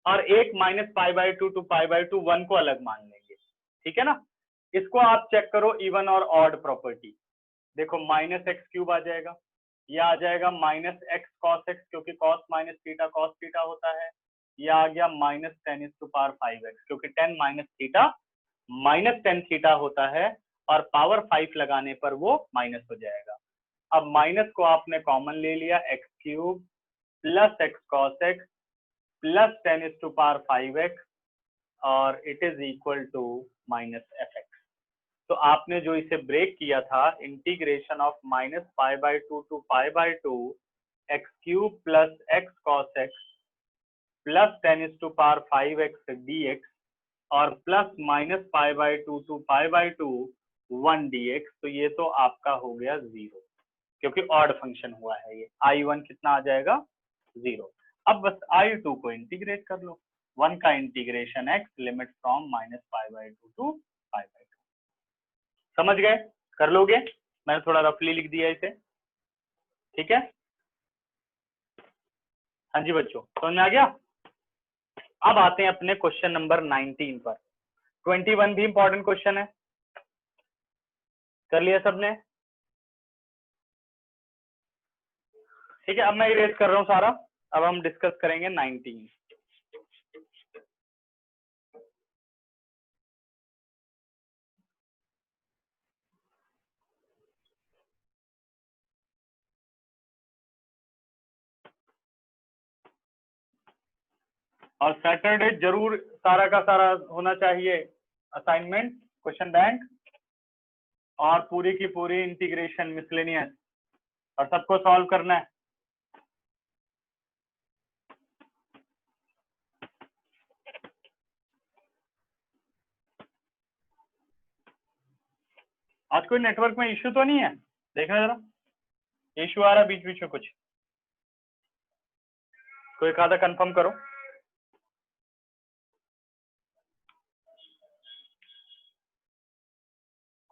और एक minus pi by two pi by two 1 को अलग मान लेंगे, ठीक है ना। इसको आप चेक करो इवन और ऑड प्रॉपर्टी, देखो माइनस एक्स क्यूब आ जाएगा, यह आ जाएगा माइनस एक्स कॉस एक्स, क्योंकि cos minus theta cos theta होता है, यह आ गया माइनस 10⁵x, क्योंकि 10 माइनस थीटा माइनस 10 थीटा होता है, और पावर 5 लगाने पर वो माइनस हो जाएगा। अब माइनस को आपने कॉमन ले लिया, x cube plus x cos x plus 10⁵x, और it is equal to minus F x. तो आपने जो इसे ब्रेक किया था, integration of minus pi by two pi by two x cube plus x cos x plus 10⁵x dx और plus minus pi by two pi by two 1 dx, तो ये तो आपका हो गया 0, क्योंकि ऑड फंक्शन हुआ है ये। I1 कितना आ जाएगा? 0। अब बस I2 को इंटीग्रेट कर लो, 1 का integration x limit from minus pi by two pi by two. समझ गए? कर लोगे? मैंने थोड़ा रफली लिख दिया इसे, ठीक है। हाँ जी बच्चों, समझ में आ गया? अब आते हैं अपने क्वेश्चन नंबर 19 पर। 21 भी इंपॉर्टेंट क्वेश्चन है, कर लिया सबने? ठीक है, अब मैं इरेज कर रहा हूं सारा, अब हम डिस्कस करेंगे 19। और सैटरडे जरूर सारा का सारा होना चाहिए असाइनमेंट, क्वेश्चन बैंक और पूरी की पूरी इंटीग्रेशन मिसलेनियस, और सबको सॉल्व करना है। आज कोई नेटवर्क में इश्यू तो नहीं है? देखना जरा, इश्यू आ रहा है बीच बीच में कुछ, कोई एक आधा कंफर्म करो।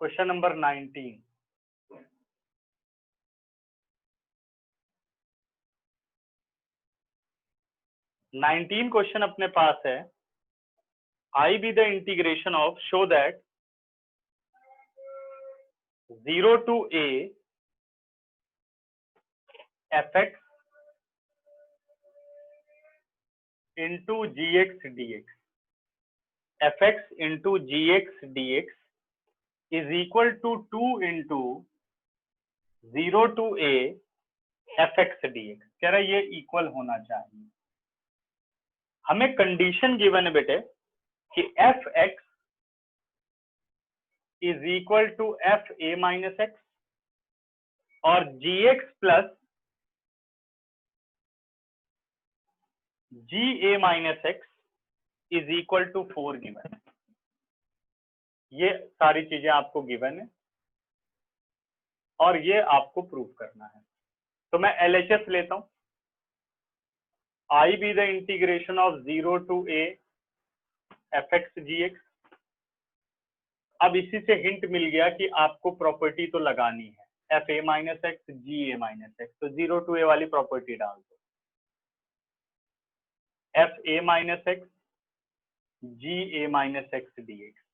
Question number 19। क्वेश्चन अपने पास है, I be the integration of show that 0 to a fx into gx dx, fx into gx dx is equal to 2 into 0 to a fx dx। कह रहा है ये इक्वल होना चाहिए। हमें कंडीशन गिवन है बेटे कि fx is equal to f a minus x और gx plus g a minus x is equal to 4 given है। ये सारी चीजें आपको गिवन है और ये आपको प्रूव करना है। तो मैं LHS लेता हूं, I be the integration of 0 to a fx gx। अब इसी से हिंट मिल गया कि आपको प्रॉपर्टी तो लगानी है, f a minus x g a minus x, तो 0 to a वाली प्रॉपर्टी डाल दो, f a minus x g a minus x D x.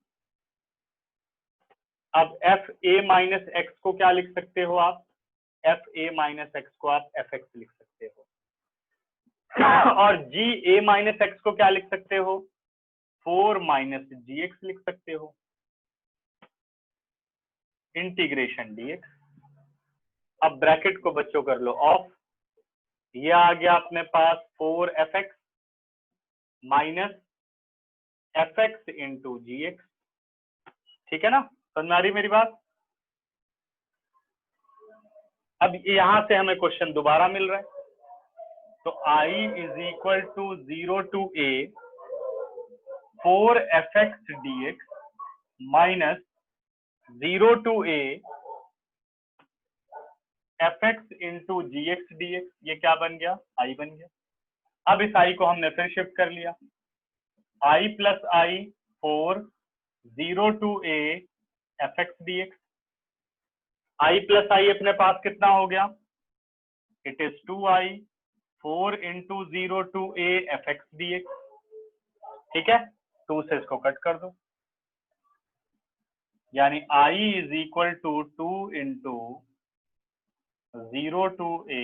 अब एफ ए माइनस एक्स को क्या लिख सकते हो आप? एफ ए माइनस एक्स को आप एफ एक्स लिख सकते हो, और जी ए माइनस एक्स को क्या लिख सकते हो? 4 माइनस जी एक्स लिख सकते हो, इंटीग्रेशन डीएक्स। अब ब्रैकेट को बच्चों कर लो ऑफ, ये आ गया अपने पास 4 F x minus F x into जी एक्स, ठीक है ना? समझ में आ रही मेरी बात? अब यहां से हमें क्वेश्चन दोबारा मिल रहा है, तो I is equal to 0 to a 4fx dx minus 0 to a fx into ji x D x. ये क्या बन गया? I बन गया। अब इस I को हमने फिर शिफ्ट कर लिया, I plus I 4 0 to a fx dx। I plus I अपने पास कितना हो गया? It is 2i 4 into 0 to a fx dx। ठीक है, 2 से इसको कट कर दो, यानी I is equal to 2 into 0 to a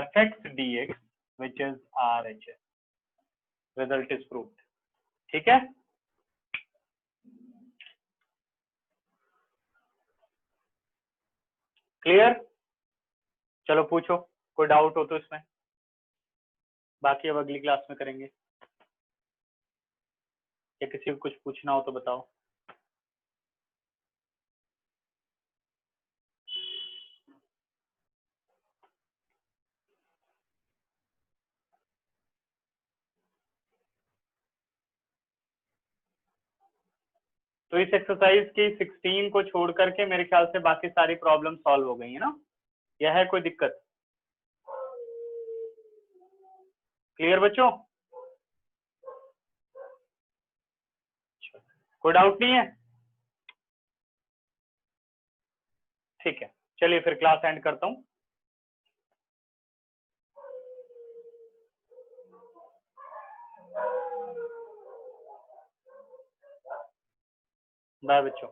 fx dx which is RHS। Result is proved. ठीक है, क्लियर? चलो पूछो, कोई डाउट हो तो इसमें, बाकी अब अगली क्लास में करेंगे। या किसी को कुछ पूछना हो तो बताओ। तो इस एक्सरसाइज की 16 को छोड़ करके मेरे ख्याल से बाकी सारी प्रॉब्लम सॉल्व हो गई है ना? यह है कोई दिक्कत? क्लियर बच्चों? कोई डाउट नहीं है? ठीक है, चलिए फिर क्लास एंड करता हूँ। बाय बच्चों।